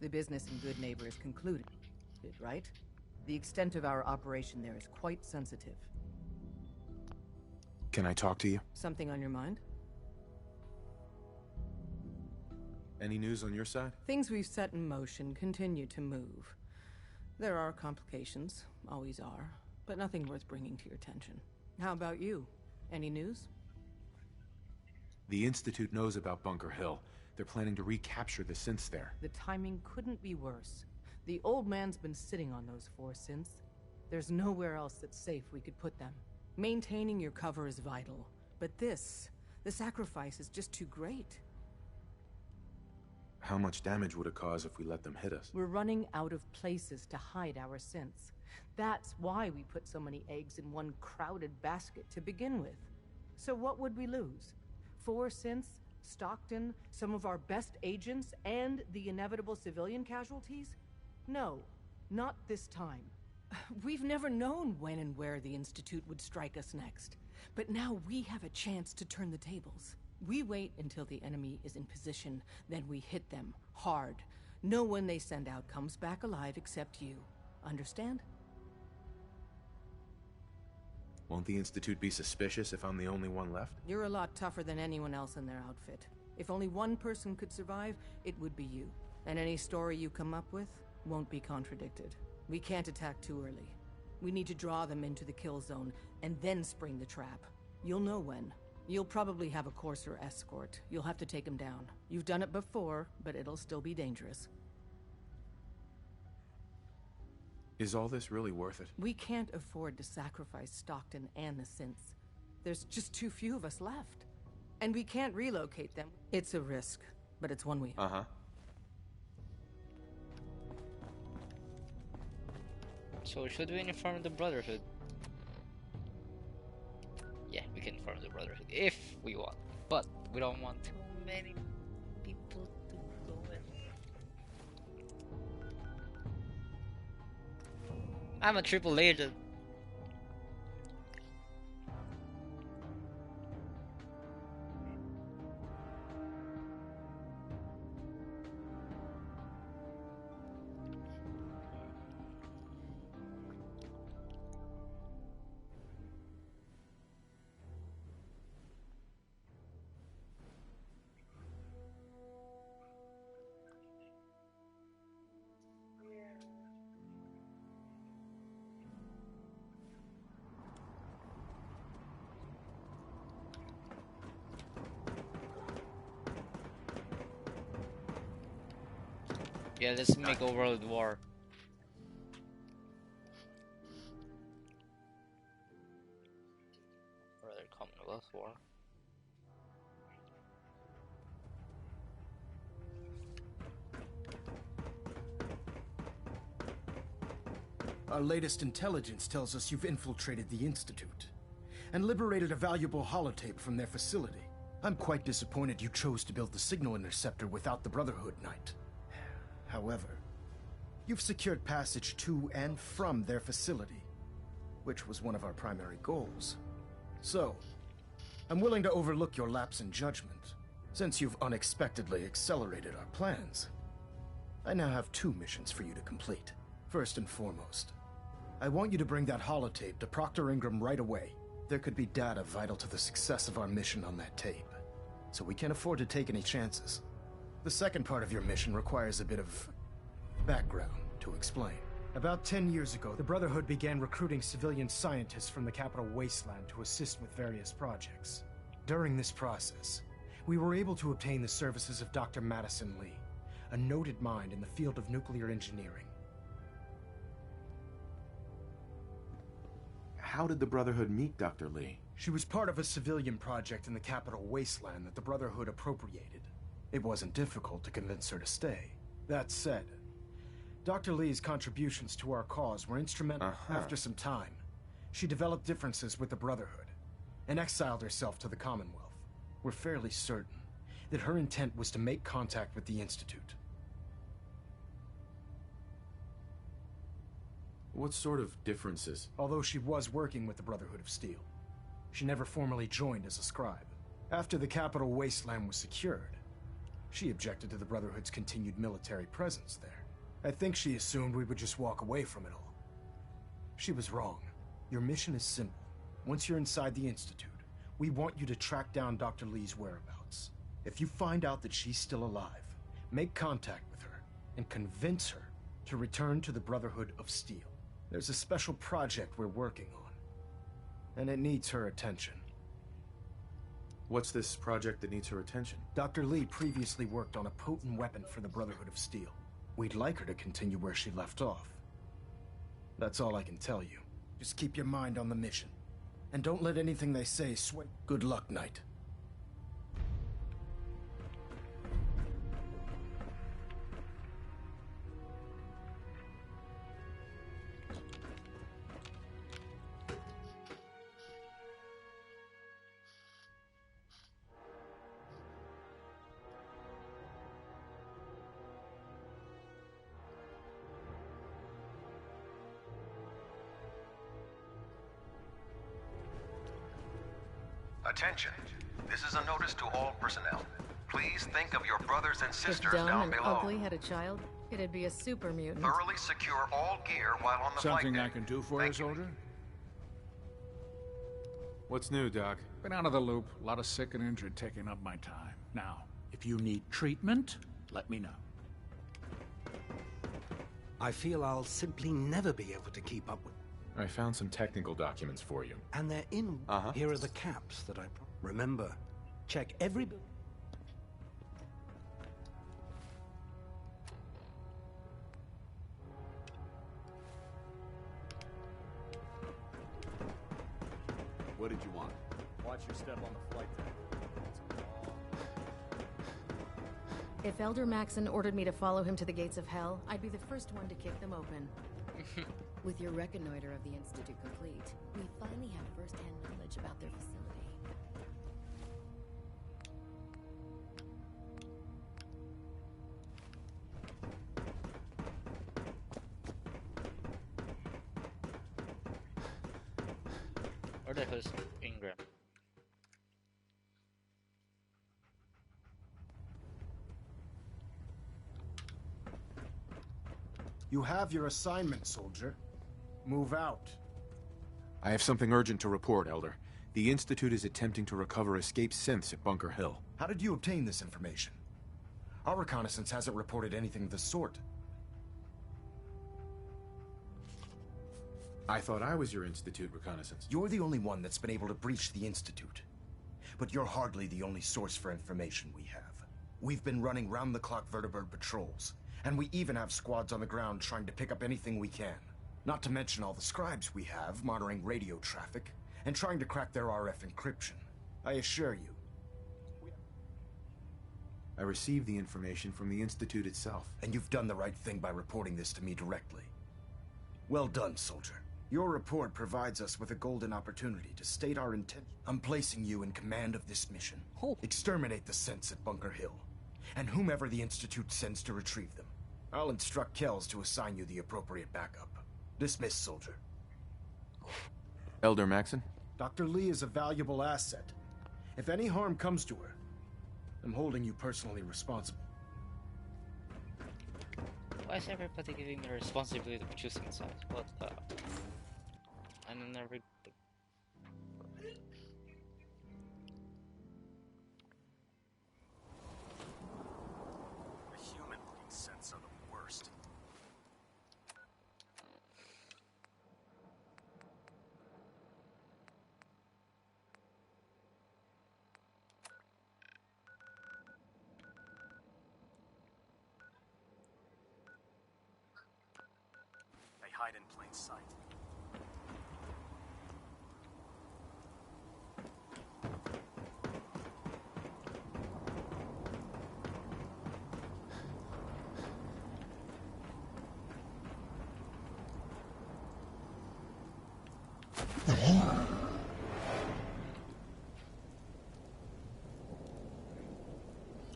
The business in Good Neighbor is concluded, right? The extent of our operation there is quite sensitive. Can I talk to you? Something on your mind? Any news on your side? Things we've set in motion continue to move. There are complications, always are, but nothing worth bringing to your attention. How about you? Any news? The Institute knows about Bunker Hill. They're planning to recapture the synths there. The timing couldn't be worse. The old man's been sitting on those 4 synths. There's nowhere else that's safe we could put them. Maintaining your cover is vital, but the sacrifice is just too great. How much damage would it cause if we let them hit us? We're running out of places to hide our synths. That's why we put so many eggs in one crowded basket to begin with. So what would we lose? 4 synths? Stockton, some of our best agents, and the inevitable civilian casualties? No, not this time. We've never known when and where the Institute would strike us next. But now we have a chance to turn the tables. We wait until the enemy is in position, then we hit them hard. No one they send out comes back alive except you. Understand? Won't the Institute be suspicious if I'm the only one left? You're a lot tougher than anyone else in their outfit. If only one person could survive, it would be you. And any story you come up with won't be contradicted. We can't attack too early. We need to draw them into the kill zone, and then spring the trap. You'll know when. You'll probably have a Courser escort. You'll have to take him down. You've done it before, but it'll still be dangerous. Is all this really worth it? We can't afford to sacrifice Stockton and the synths. There's just too few of us left. And we can't relocate them. It's a risk, but it's one we... Uh-huh. So should we inform the Brotherhood? Yeah, we can inform the Brotherhood if we want. But we don't want too many people to go in. I'm a triple agent. Yeah, let's make a world war. Rather Commonwealth war. Our latest intelligence tells us you've infiltrated the Institute and liberated a valuable holotape from their facility. I'm quite disappointed you chose to build the signal interceptor without the Brotherhood Knight. However, you've secured passage to and from their facility, which was one of our primary goals. So, I'm willing to overlook your lapse in judgment, since you've unexpectedly accelerated our plans. I now have 2 missions for you to complete. First and foremost, I want you to bring that holotape to Proctor Ingram right away. There could be data vital to the success of our mission on that tape, so we can't afford to take any chances. The second part of your mission requires a bit of background to explain. About 10 years ago, the Brotherhood began recruiting civilian scientists from the Capital Wasteland to assist with various projects. During this process, we were able to obtain the services of Dr. Madison Lee, a noted mind in the field of nuclear engineering. how did the Brotherhood meet Dr. Lee? She was part of a civilian project in the capital wasteland that the Brotherhood appropriated. It wasn't difficult to convince her to stay. That said, Dr. Lee's contributions to our cause were instrumental. After some time, she developed differences with the Brotherhood and exiled herself to the Commonwealth. We're fairly certain that her intent was to make contact with the Institute. What sort of differences? Although she was working with the Brotherhood of Steel, she never formally joined as a scribe. After the capital wasteland was secured, she objected to the Brotherhood's continued military presence there. I think she assumed we would just walk away from it all. She was wrong. Your mission is simple. Once you're inside the Institute, we want you to track down Dr. Lee's whereabouts. If you find out that she's still alive, make contact with her and convince her to return to the Brotherhood of Steel. There's a special project we're working on, and it needs her attention. What's this project that needs her attention? Dr. Lee previously worked on a potent weapon for the Brotherhood of Steel. We'd like her to continue where she left off. That's all I can tell you. Just keep your mind on the mission, and don't let anything they say sway. Good luck, Knight. Attention. This is a notice to all personnel. Please think of your brothers and If sisters dumb down and below. ugly had a child, it'd be a super mutant. Thoroughly secure all gear while on the Something flight I deck. can do for you, soldier? What's new, Doc? Been out of the loop. A lot of sick and injured taking up my time. Now, if you need treatment, let me know. I feel I'll simply never be able to keep up with... I found some technical documents for you. And they're in... Here are the caps that I... Remember, check every... What did you want? Watch your step on the flight deck. If Elder Maxon ordered me to follow him to the gates of hell, I'd be the first one to kick them open. With your reconnoiter of the Institute complete, we finally have first-hand knowledge about their facility. Where the hell is Ingram? You have your assignment, soldier. Move out. I have something urgent to report, Elder. The Institute is attempting to recover escaped synths at Bunker Hill. How did you obtain this information? Our reconnaissance hasn't reported anything of the sort. I thought I was your Institute reconnaissance. You're the only one that's been able to breach the Institute. But you're hardly the only source for information we have. We've been running round-the-clock vertibird patrols, and we even have squads on the ground trying to pick up anything we can. Not to mention all the scribes we have monitoring radio traffic and trying to crack their RF encryption. I assure you. I received the information from the Institute itself. And you've done the right thing by reporting this to me directly. Well done, soldier. Your report provides us with a golden opportunity to state our intent. I'm placing you in command of this mission. Exterminate the synths at Bunker Hill, and whomever the Institute sends to retrieve them. I'll instruct Kells to assign you the appropriate backup. Dismissed, soldier. Elder Maxon? Dr. Lee is a valuable asset. If any harm comes to her, I'm holding you personally responsible. Why is everybody giving me responsibility for choosing sides? What the... I never... The human-looking synths are the worst. They hide in plain sight.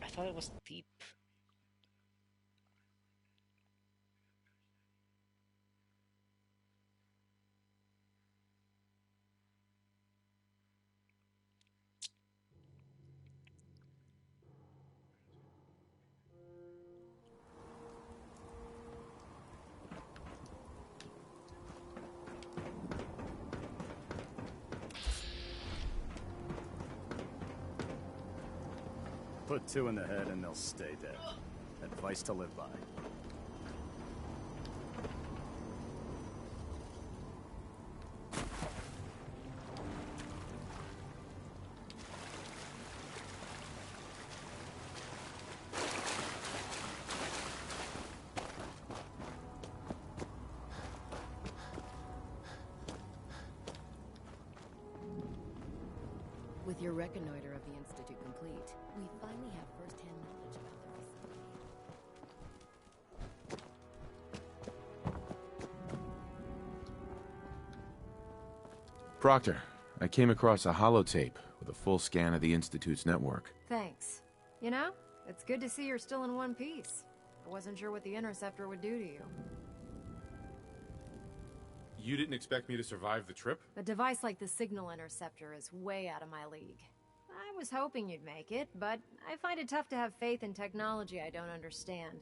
I thought it was deep. Put 2 in the head and they'll stay dead. Advice to live by. With your reconnoiter of the Institute complete, we finally have first-hand knowledge about their facility. Proctor, I came across a holotape with a full scan of the Institute's network. Thanks. You know, it's good to see you're still in one piece. I wasn't sure what the Interceptor would do to you. You didn't expect me to survive the trip? A device like the Signal Interceptor is way out of my league. I was hoping you'd make it, but I find it tough to have faith in technology I don't understand.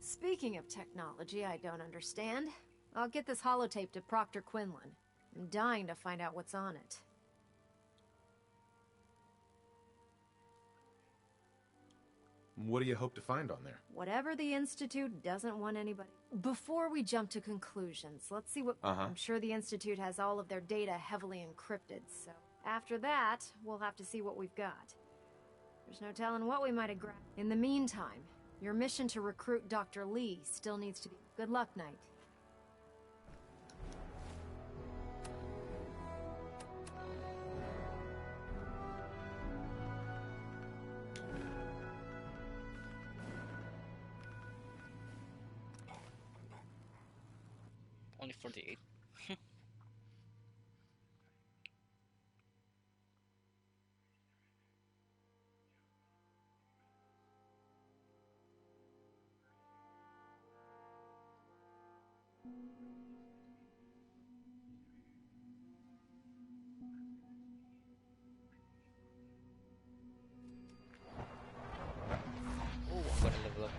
Speaking of technology I don't understand, I'll get this holotape to Proctor Quinlan. I'm dying to find out what's on it. What do you hope to find on there? Whatever the Institute doesn't want anybody... Before we jump to conclusions, let's see what... I'm sure the Institute has all of their data heavily encrypted, so... After that, we'll have to see what we've got. There's no telling what we might have grabbed. In the meantime, your mission to recruit Dr. Lee still needs to be... Good luck, Knight. Only 48. Oh, I'm gonna level up.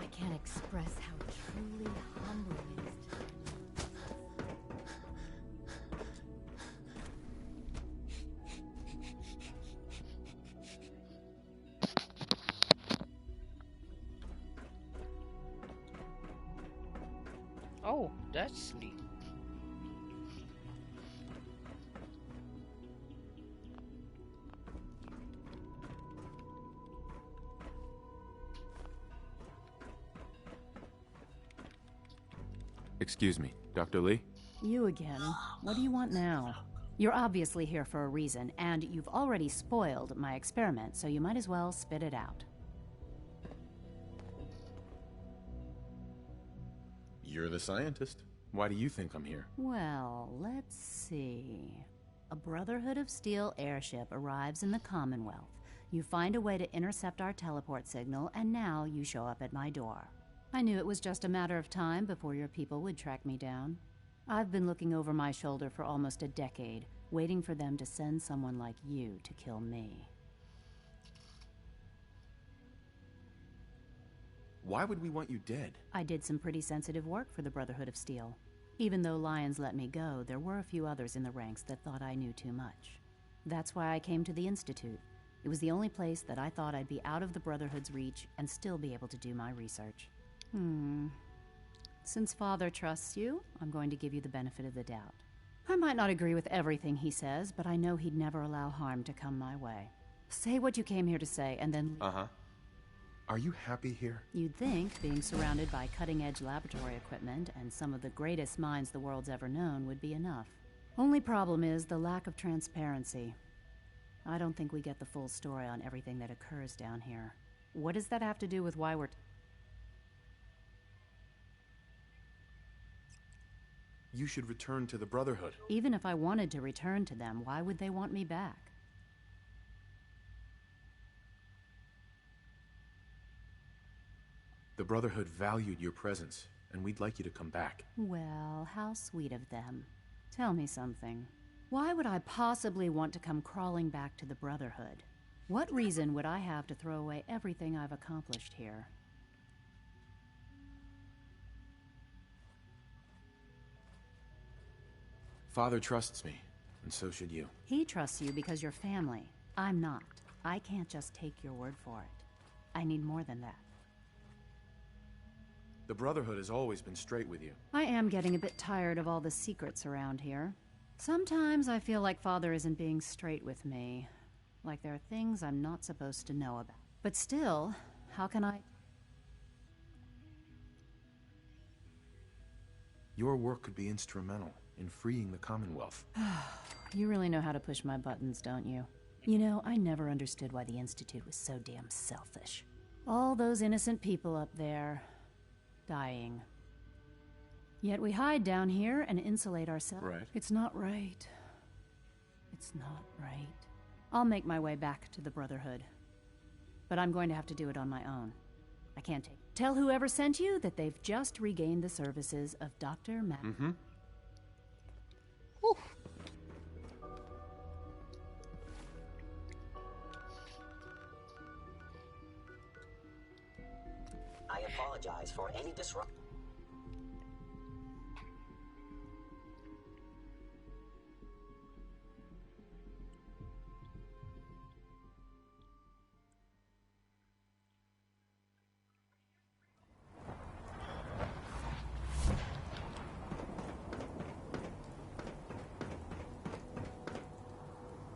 I can't express how truly humbling it is to... Oh, that's Lee. Excuse me, Dr. Lee? You again. What do you want now? You're obviously here for a reason, and you've already spoiled my experiment, so you might as well spit it out. You're the scientist. Why do you think I'm here? Well, let's see. A Brotherhood of Steel airship arrives in the Commonwealth. You find a way to intercept our teleport signal, and now you show up at my door. I knew it was just a matter of time before your people would track me down. I've been looking over my shoulder for almost a decade, waiting for them to send someone like you to kill me. Why would we want you dead? I did some pretty sensitive work for the Brotherhood of Steel. Even though Lyons let me go, there were a few others in the ranks that thought I knew too much. That's why I came to the Institute. It was the only place that I thought I'd be out of the Brotherhood's reach and still be able to do my research. Since Father trusts you, I'm going to give you the benefit of the doubt. I might not agree with everything he says, but I know he'd never allow harm to come my way. Say what you came here to say, and then... Are you happy here? You'd think being surrounded by cutting-edge laboratory equipment and some of the greatest minds the world's ever known would be enough. Only problem is the lack of transparency. I don't think we get the full story on everything that occurs down here. What does that have to do with why we're... You should return to the Brotherhood. Even if I wanted to return to them, why would they want me back? The Brotherhood valued your presence, and we'd like you to come back. Well, how sweet of them. Tell me something. Why would I possibly want to come crawling back to the Brotherhood? What reason would I have to throw away everything I've accomplished here? Father trusts me, and so should you. He trusts you because you're family. I'm not. I can't just take your word for it. I need more than that. The Brotherhood has always been straight with you. I am getting a bit tired of all the secrets around here. Sometimes I feel like Father isn't being straight with me. Like there are things I'm not supposed to know about. But still, how can I... Your work could be instrumental in freeing the Commonwealth. You really know how to push my buttons, don't you? You know, I never understood why the Institute was so damn selfish. All those innocent people up there... dying. Yet we hide down here and insulate ourselves. Right. It's not right. It's not right. I'll make my way back to the Brotherhood. But I'm going to have to do it on my own. I can't take... Tell whoever sent you that they've just regained the services of Dr. Matt. I apologize for any disruption.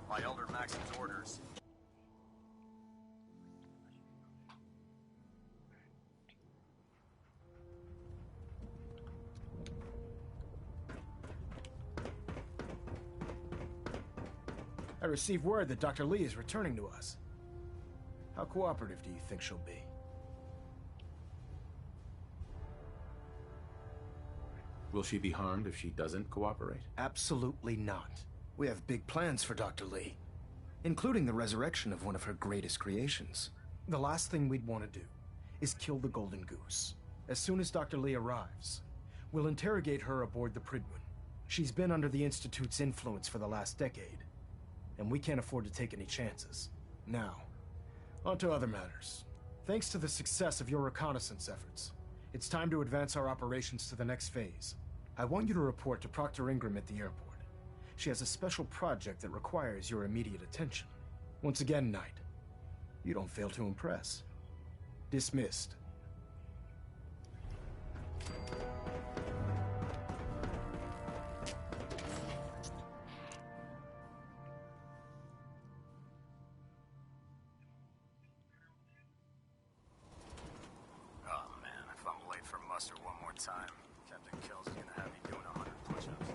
By Elder Maxon's orders. I received word that Dr. Lee is returning to us. How cooperative do you think she'll be? Will she be harmed if she doesn't cooperate? Absolutely not. We have big plans for Dr. Lee, including the resurrection of one of her greatest creations. The last thing we'd want to do is kill the Golden Goose. As soon as Dr. Lee arrives, we'll interrogate her aboard the Prydwen. She's been under the Institute's influence for the last decade, and we can't afford to take any chances. Now, on to other matters. Thanks to the success of your reconnaissance efforts, it's time to advance our operations to the next phase. I want you to report to Proctor Ingram at the airport. She has a special project that requires your immediate attention. Once again, Knight, you don't fail to impress. Dismissed. Oh man, if I'm late for muster one more time, Captain Kelsey's gonna have me doing 100 push-ups.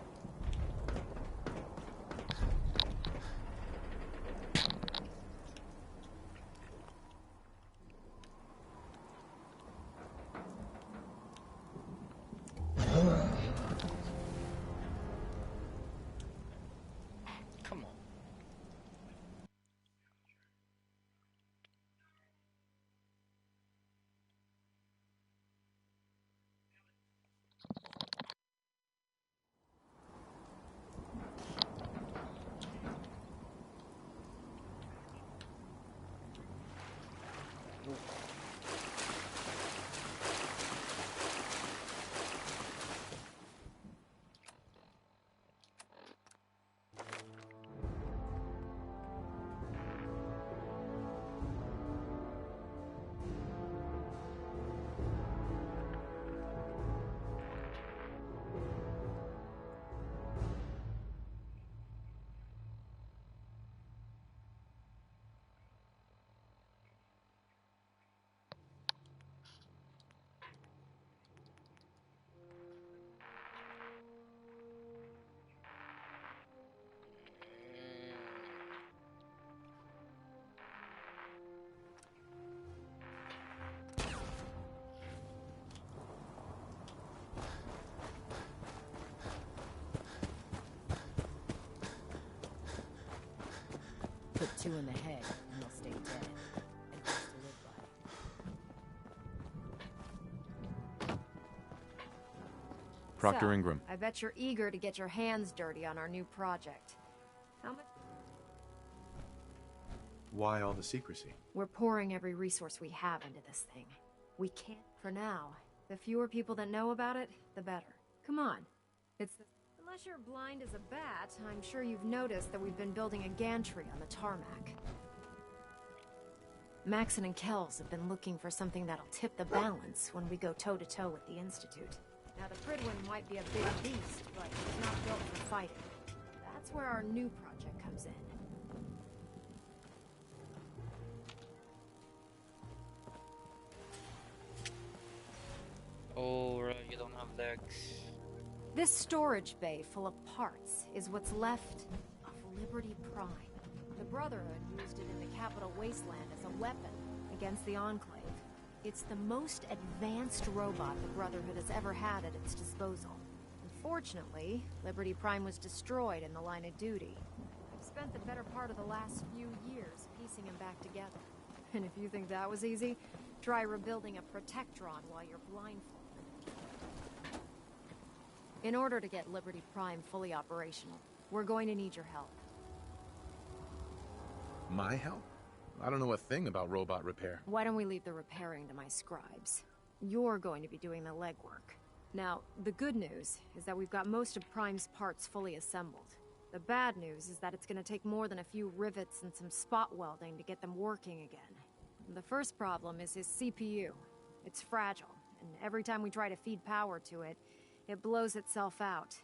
two in the head, and they'll stay dead. And yours to live by. Proctor So, Ingram. I bet you're eager to get your hands dirty on our new project. How much? Why all the secrecy? We're pouring every resource we have into this thing. We can't for now. The fewer people that know about it, the better. Come on. Unless you're blind as a bat, I'm sure you've noticed that we've been building a gantry on the tarmac. Maxon and Kells have been looking for something that'll tip the balance when we go toe-to-toe with the Institute. Now, the Prydwen might be a big beast, but it's not built for fighting. That's where our new project comes in. Oh, right, you don't have legs. This storage bay full of parts is what's left of Liberty Prime. The Brotherhood used it in the Capital Wasteland as a weapon against the Enclave. It's the most advanced robot the Brotherhood has ever had at its disposal. Unfortunately, Liberty Prime was destroyed in the line of duty. I've spent the better part of the last few years piecing him back together. And if you think that was easy, try rebuilding a Protectron while you're blindfolded. In order to get Liberty Prime fully operational, we're going to need your help. My help? I don't know a thing about robot repair. Why don't we leave the repairing to my scribes? You're going to be doing the legwork. Now, the good news is that we've got most of Prime's parts fully assembled. The bad news is that it's going to take more than a few rivets and some spot welding to get them working again. The first problem is his CPU. It's fragile, and every time we try to feed power to it, it blows itself out.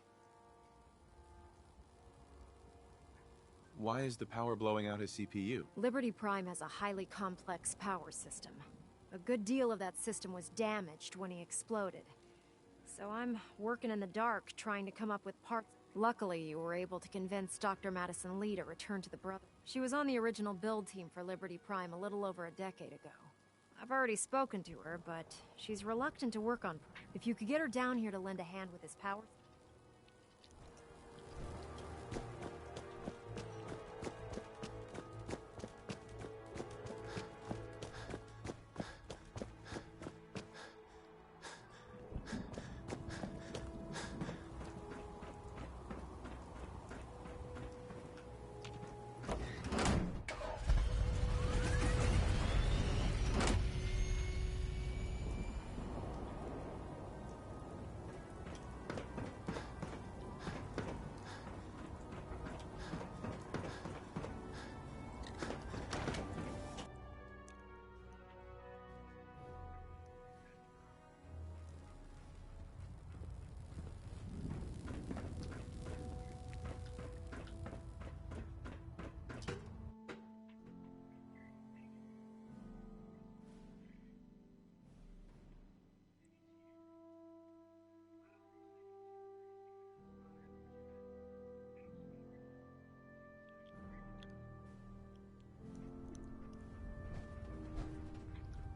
Why is the power blowing out his CPU? Liberty Prime has a highly complex power system. A good deal of that system was damaged when he exploded. So I'm working in the dark, trying to come up with parts. Luckily, you were able to convince Dr. Madison Lee to return to the Brotherhood. She was on the original build team for Liberty Prime a little over a decade ago. I've already spoken to her, but she's reluctant to work on Prime. If you could get her down here to lend a hand with his power...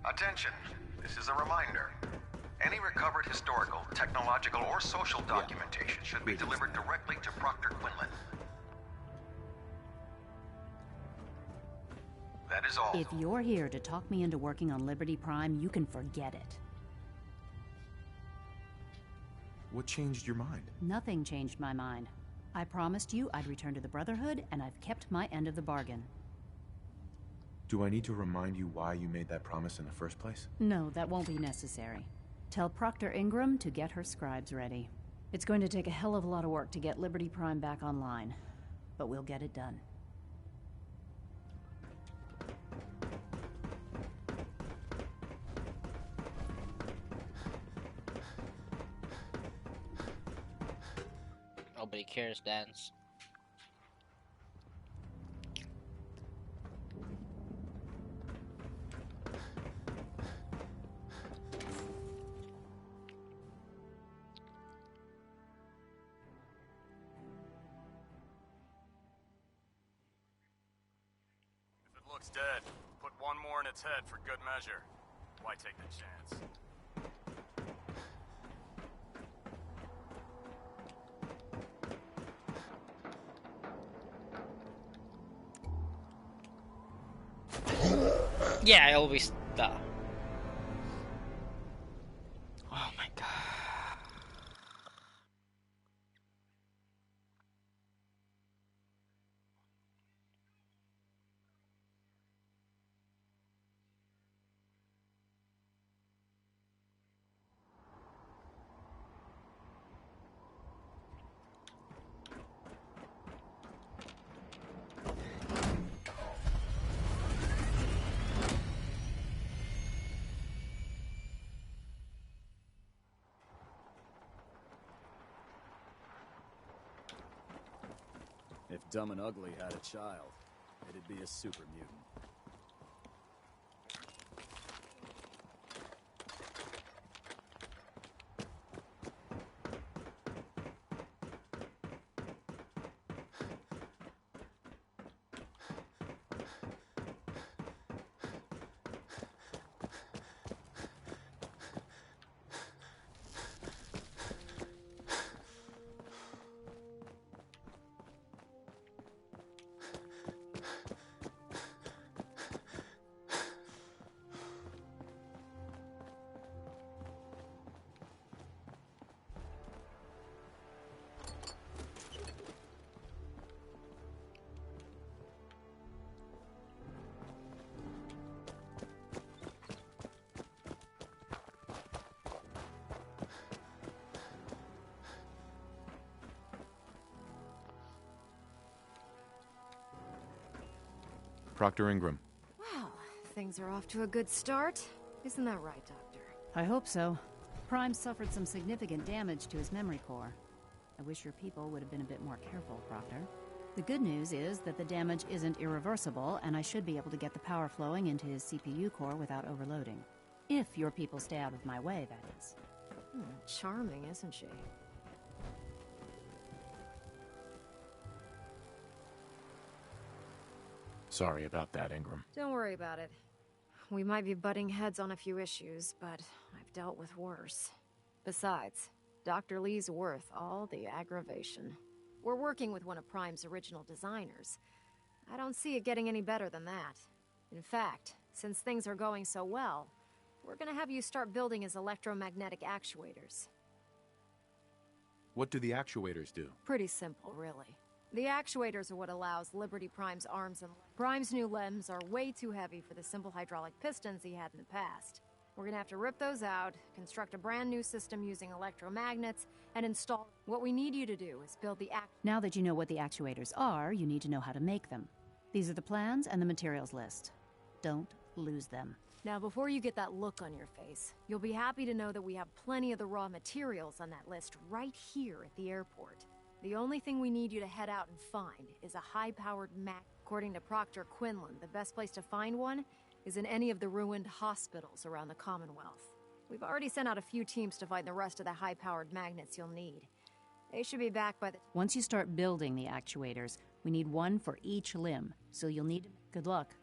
Attention, this is a reminder. Any recovered historical, technological, or social documentation should be delivered directly to Proctor Quinlan. That is all. If you're here to talk me into working on Liberty Prime, you can forget it. What changed your mind? Nothing changed my mind. I promised you I'd return to the Brotherhood, and I've kept my end of the bargain. Do I need to remind you why you made that promise in the first place? No, that won't be necessary. Tell Proctor Ingram to get her scribes ready. It's going to take a hell of a lot of work to get Liberty Prime back online, but we'll get it done. Nobody cares, dance. Looks dead. Put one more in its head for good measure. Why take the chance? Yeah, I always die. Oh my god. If Dumb and Ugly had a child, it'd be a super mutant. Proctor Ingram. Well, things are off to a good start. Isn't that right, Doctor? I hope so. Prime suffered some significant damage to his memory core. I wish your people would have been a bit more careful, Proctor. The good news is that the damage isn't irreversible, and I should be able to get the power flowing into his CPU core without overloading. If your people stay out of my way, that is. Charming, isn't she? Sorry about that, Ingram. Don't worry about it. We might be butting heads on a few issues, but I've dealt with worse. Besides, Dr. Lee's worth all the aggravation. We're working with one of Prime's original designers. I don't see it getting any better than that. In fact, since things are going so well, we're gonna have you start building his electromagnetic actuators. What do the actuators do? Pretty simple, really. The actuators are what allows Liberty Prime's arms and Prime's new limbs are way too heavy for the simple hydraulic pistons he had in the past. We're gonna have to rip those out, construct a brand new system using electromagnets, and install... What we need you to do is build the Now that you know what the actuators are, you need to know how to make them. These are the plans and the materials list. Don't lose them. Now, before you get that look on your face, you'll be happy to know that we have plenty of the raw materials on that list right here at the airport. The only thing we need you to head out and find is a high-powered Mac. According to Proctor Quinlan, the best place to find one is in any of the ruined hospitals around the Commonwealth. We've already sent out a few teams to find the rest of the high-powered magnets you'll need. They should be back by the... Once you start building the actuators, we need one for each limb, so you'll need... Good luck.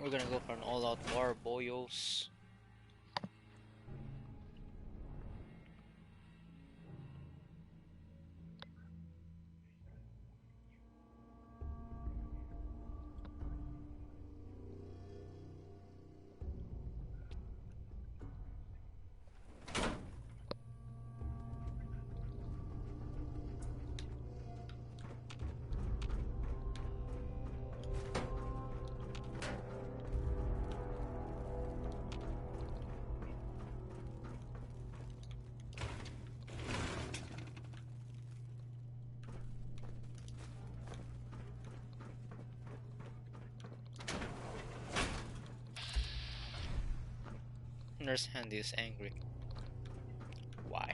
We're gonna go for an all-out war, boyos. Nurse Handy is angry. Why?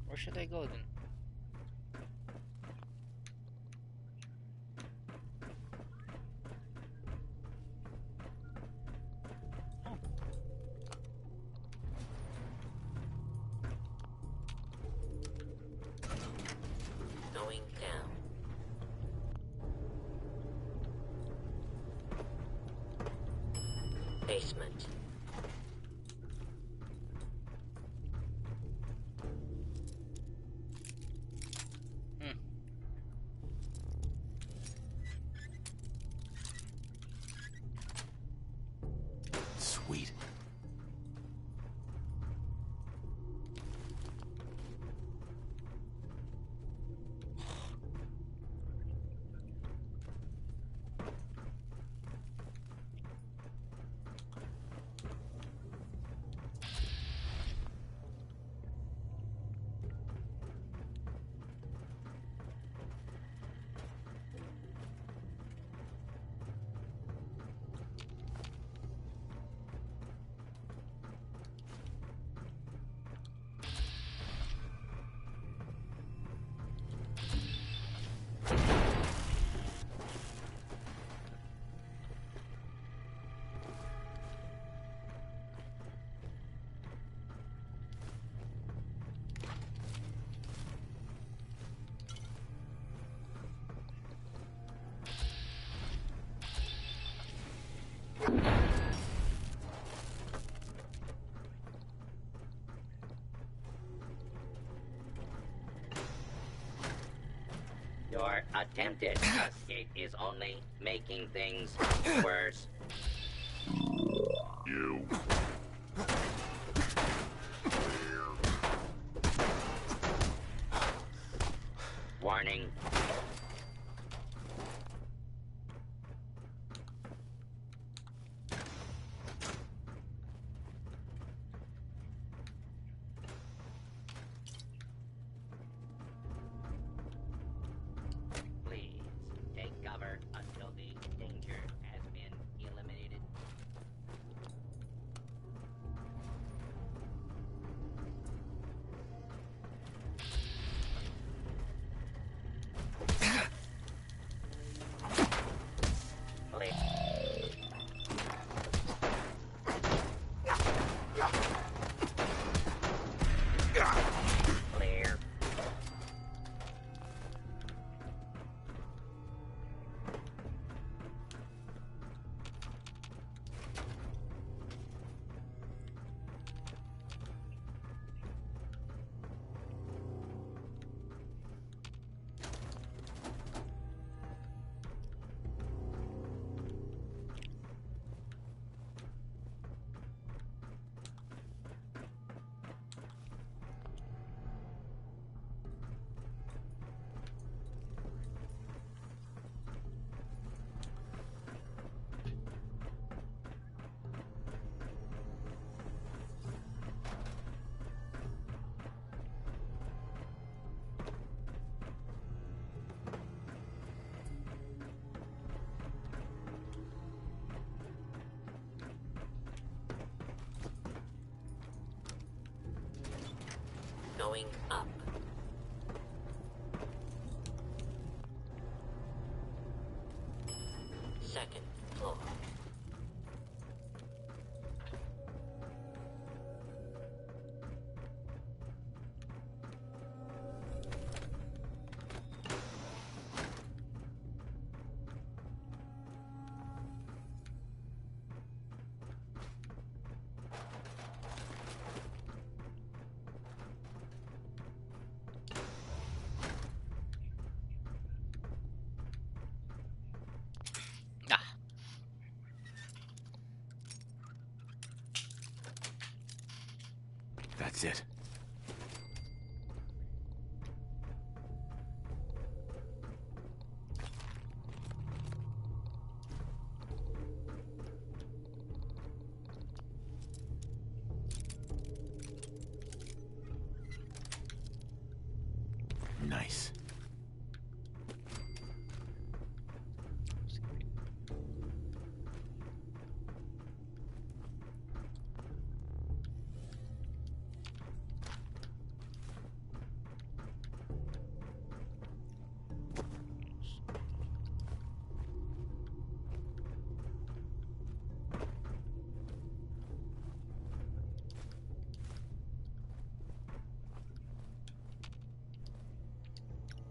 Where should I go then? Going down. Basement. Sweet. Your attempted escape is only making things worse. You. Warning. Please take cover until the danger has been eliminated. Going up. Second floor. That's it. Nice.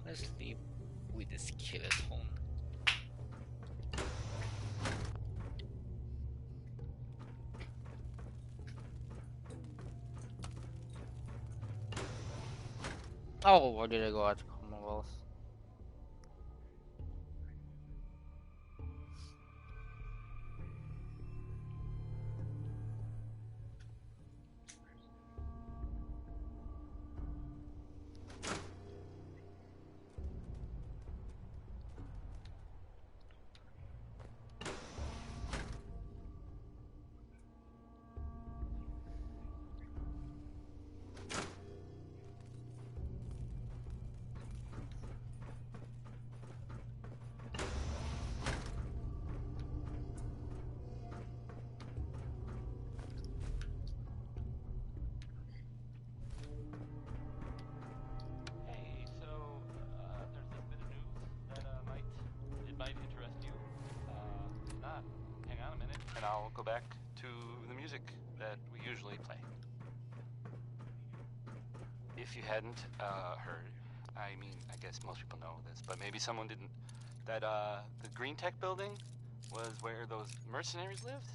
Let's leave with this kid at home. Oh, where did I go at Commonwealth? And I'll go back to the music that we usually play. If you hadn't heard, I mean, I guess most people know this, but maybe someone didn't, that the Green Tech building was where those mercenaries lived?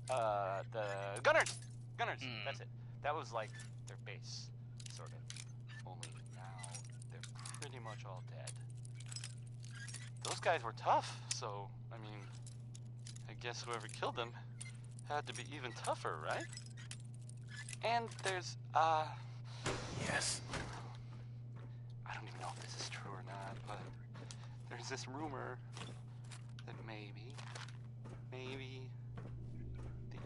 The Gunners! Gunners, that's it. That was like their base, sort of. Only now they're pretty much all dead. Those guys were tough, so, I mean, I guess whoever killed them had to be even tougher, right? And there's, yes. I don't even know if this is true or not, but there's this rumor that maybe the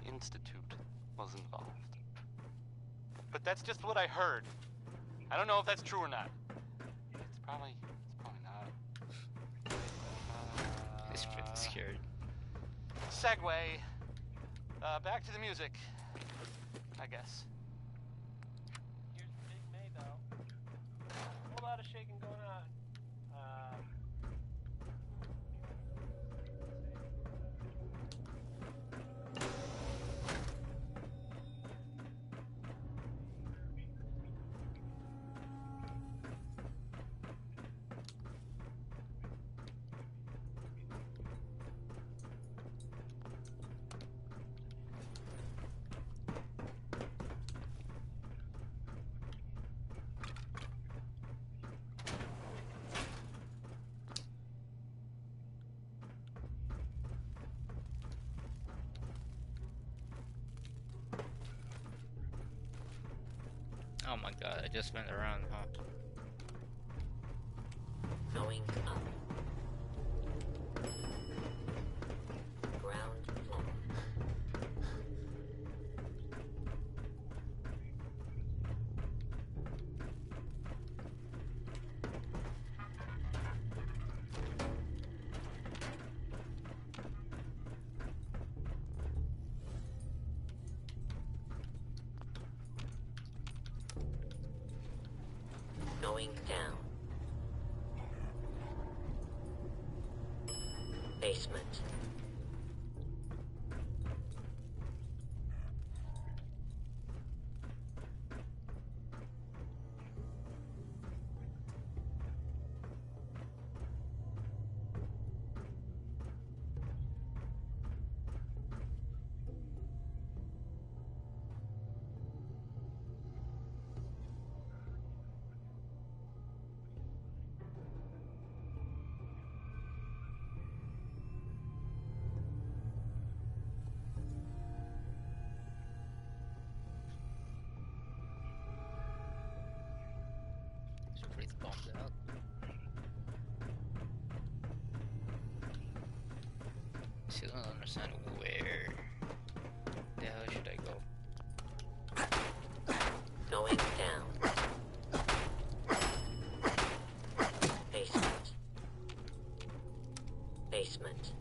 Institute was involved. But that's just what I heard. I don't know if that's true or not. It's probably not. He's pretty scared. Segue. Back to the music, I guess. Here's Big May, though. A whole lot of shaking going on. Oh my god, I just went around, huh? Going up. Ground floor. down. Basement. Pretty bombed out. Still don't understand where the hell should I go? Going down. Basement. Basement.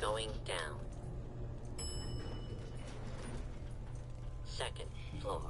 Going down. Second floor.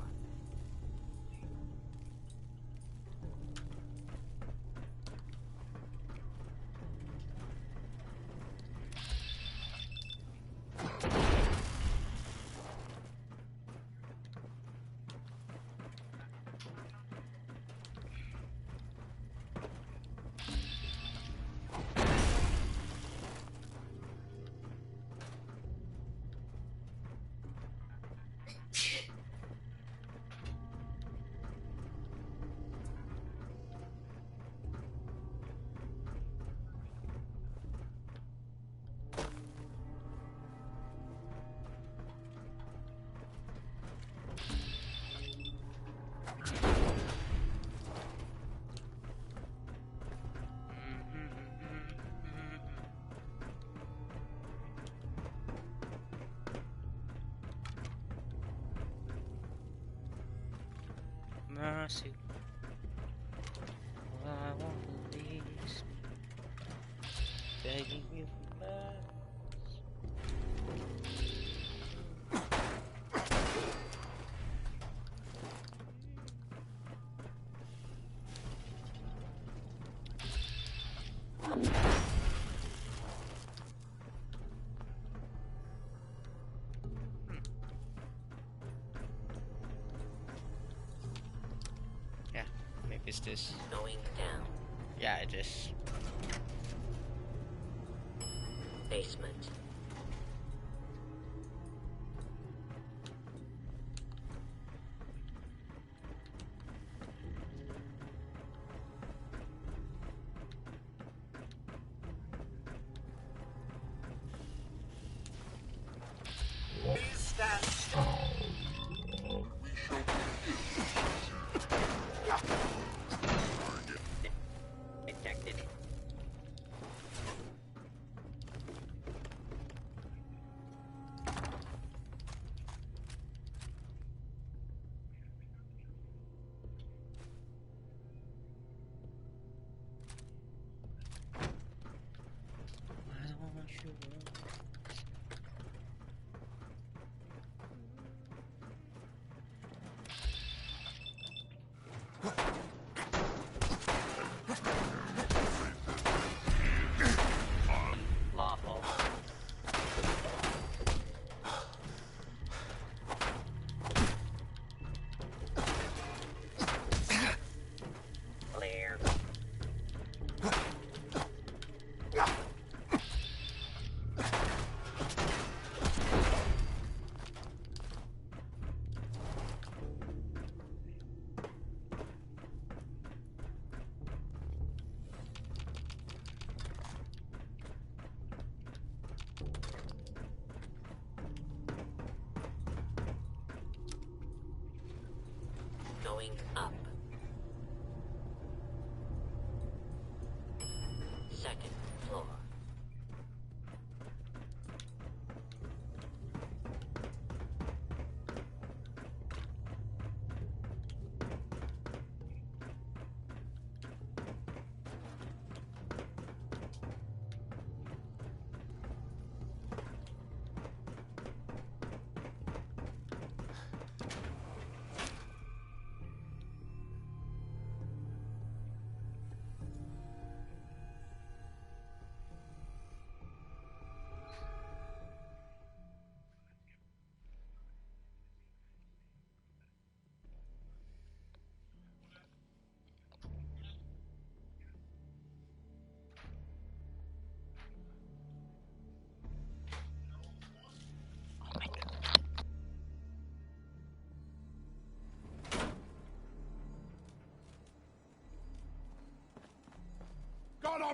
Mercy. All I want to please me. Begging you for Is this going down? Yeah, it is. Basement. Please stand strong. We shall Detected. I don't want you. Lawful. Clear. Going up. Second floor.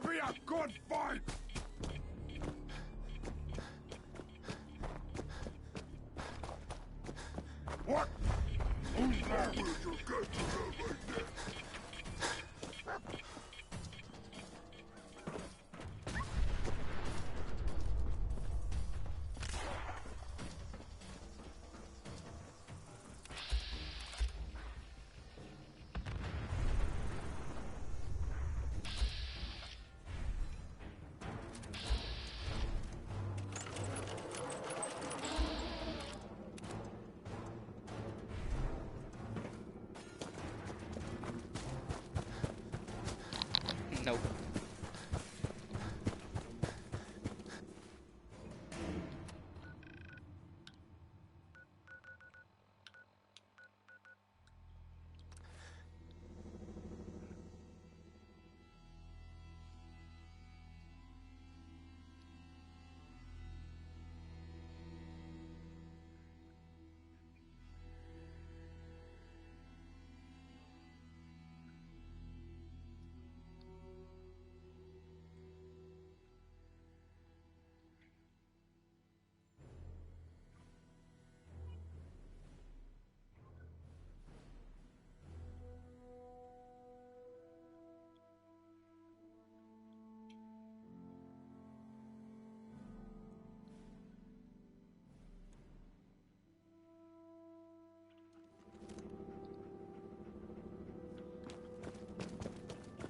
gonna be a good fight! What? Who's there? Where'd you get to that like that? Nope.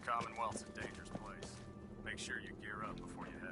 Commonwealth's a dangerous place. Make sure you gear up before you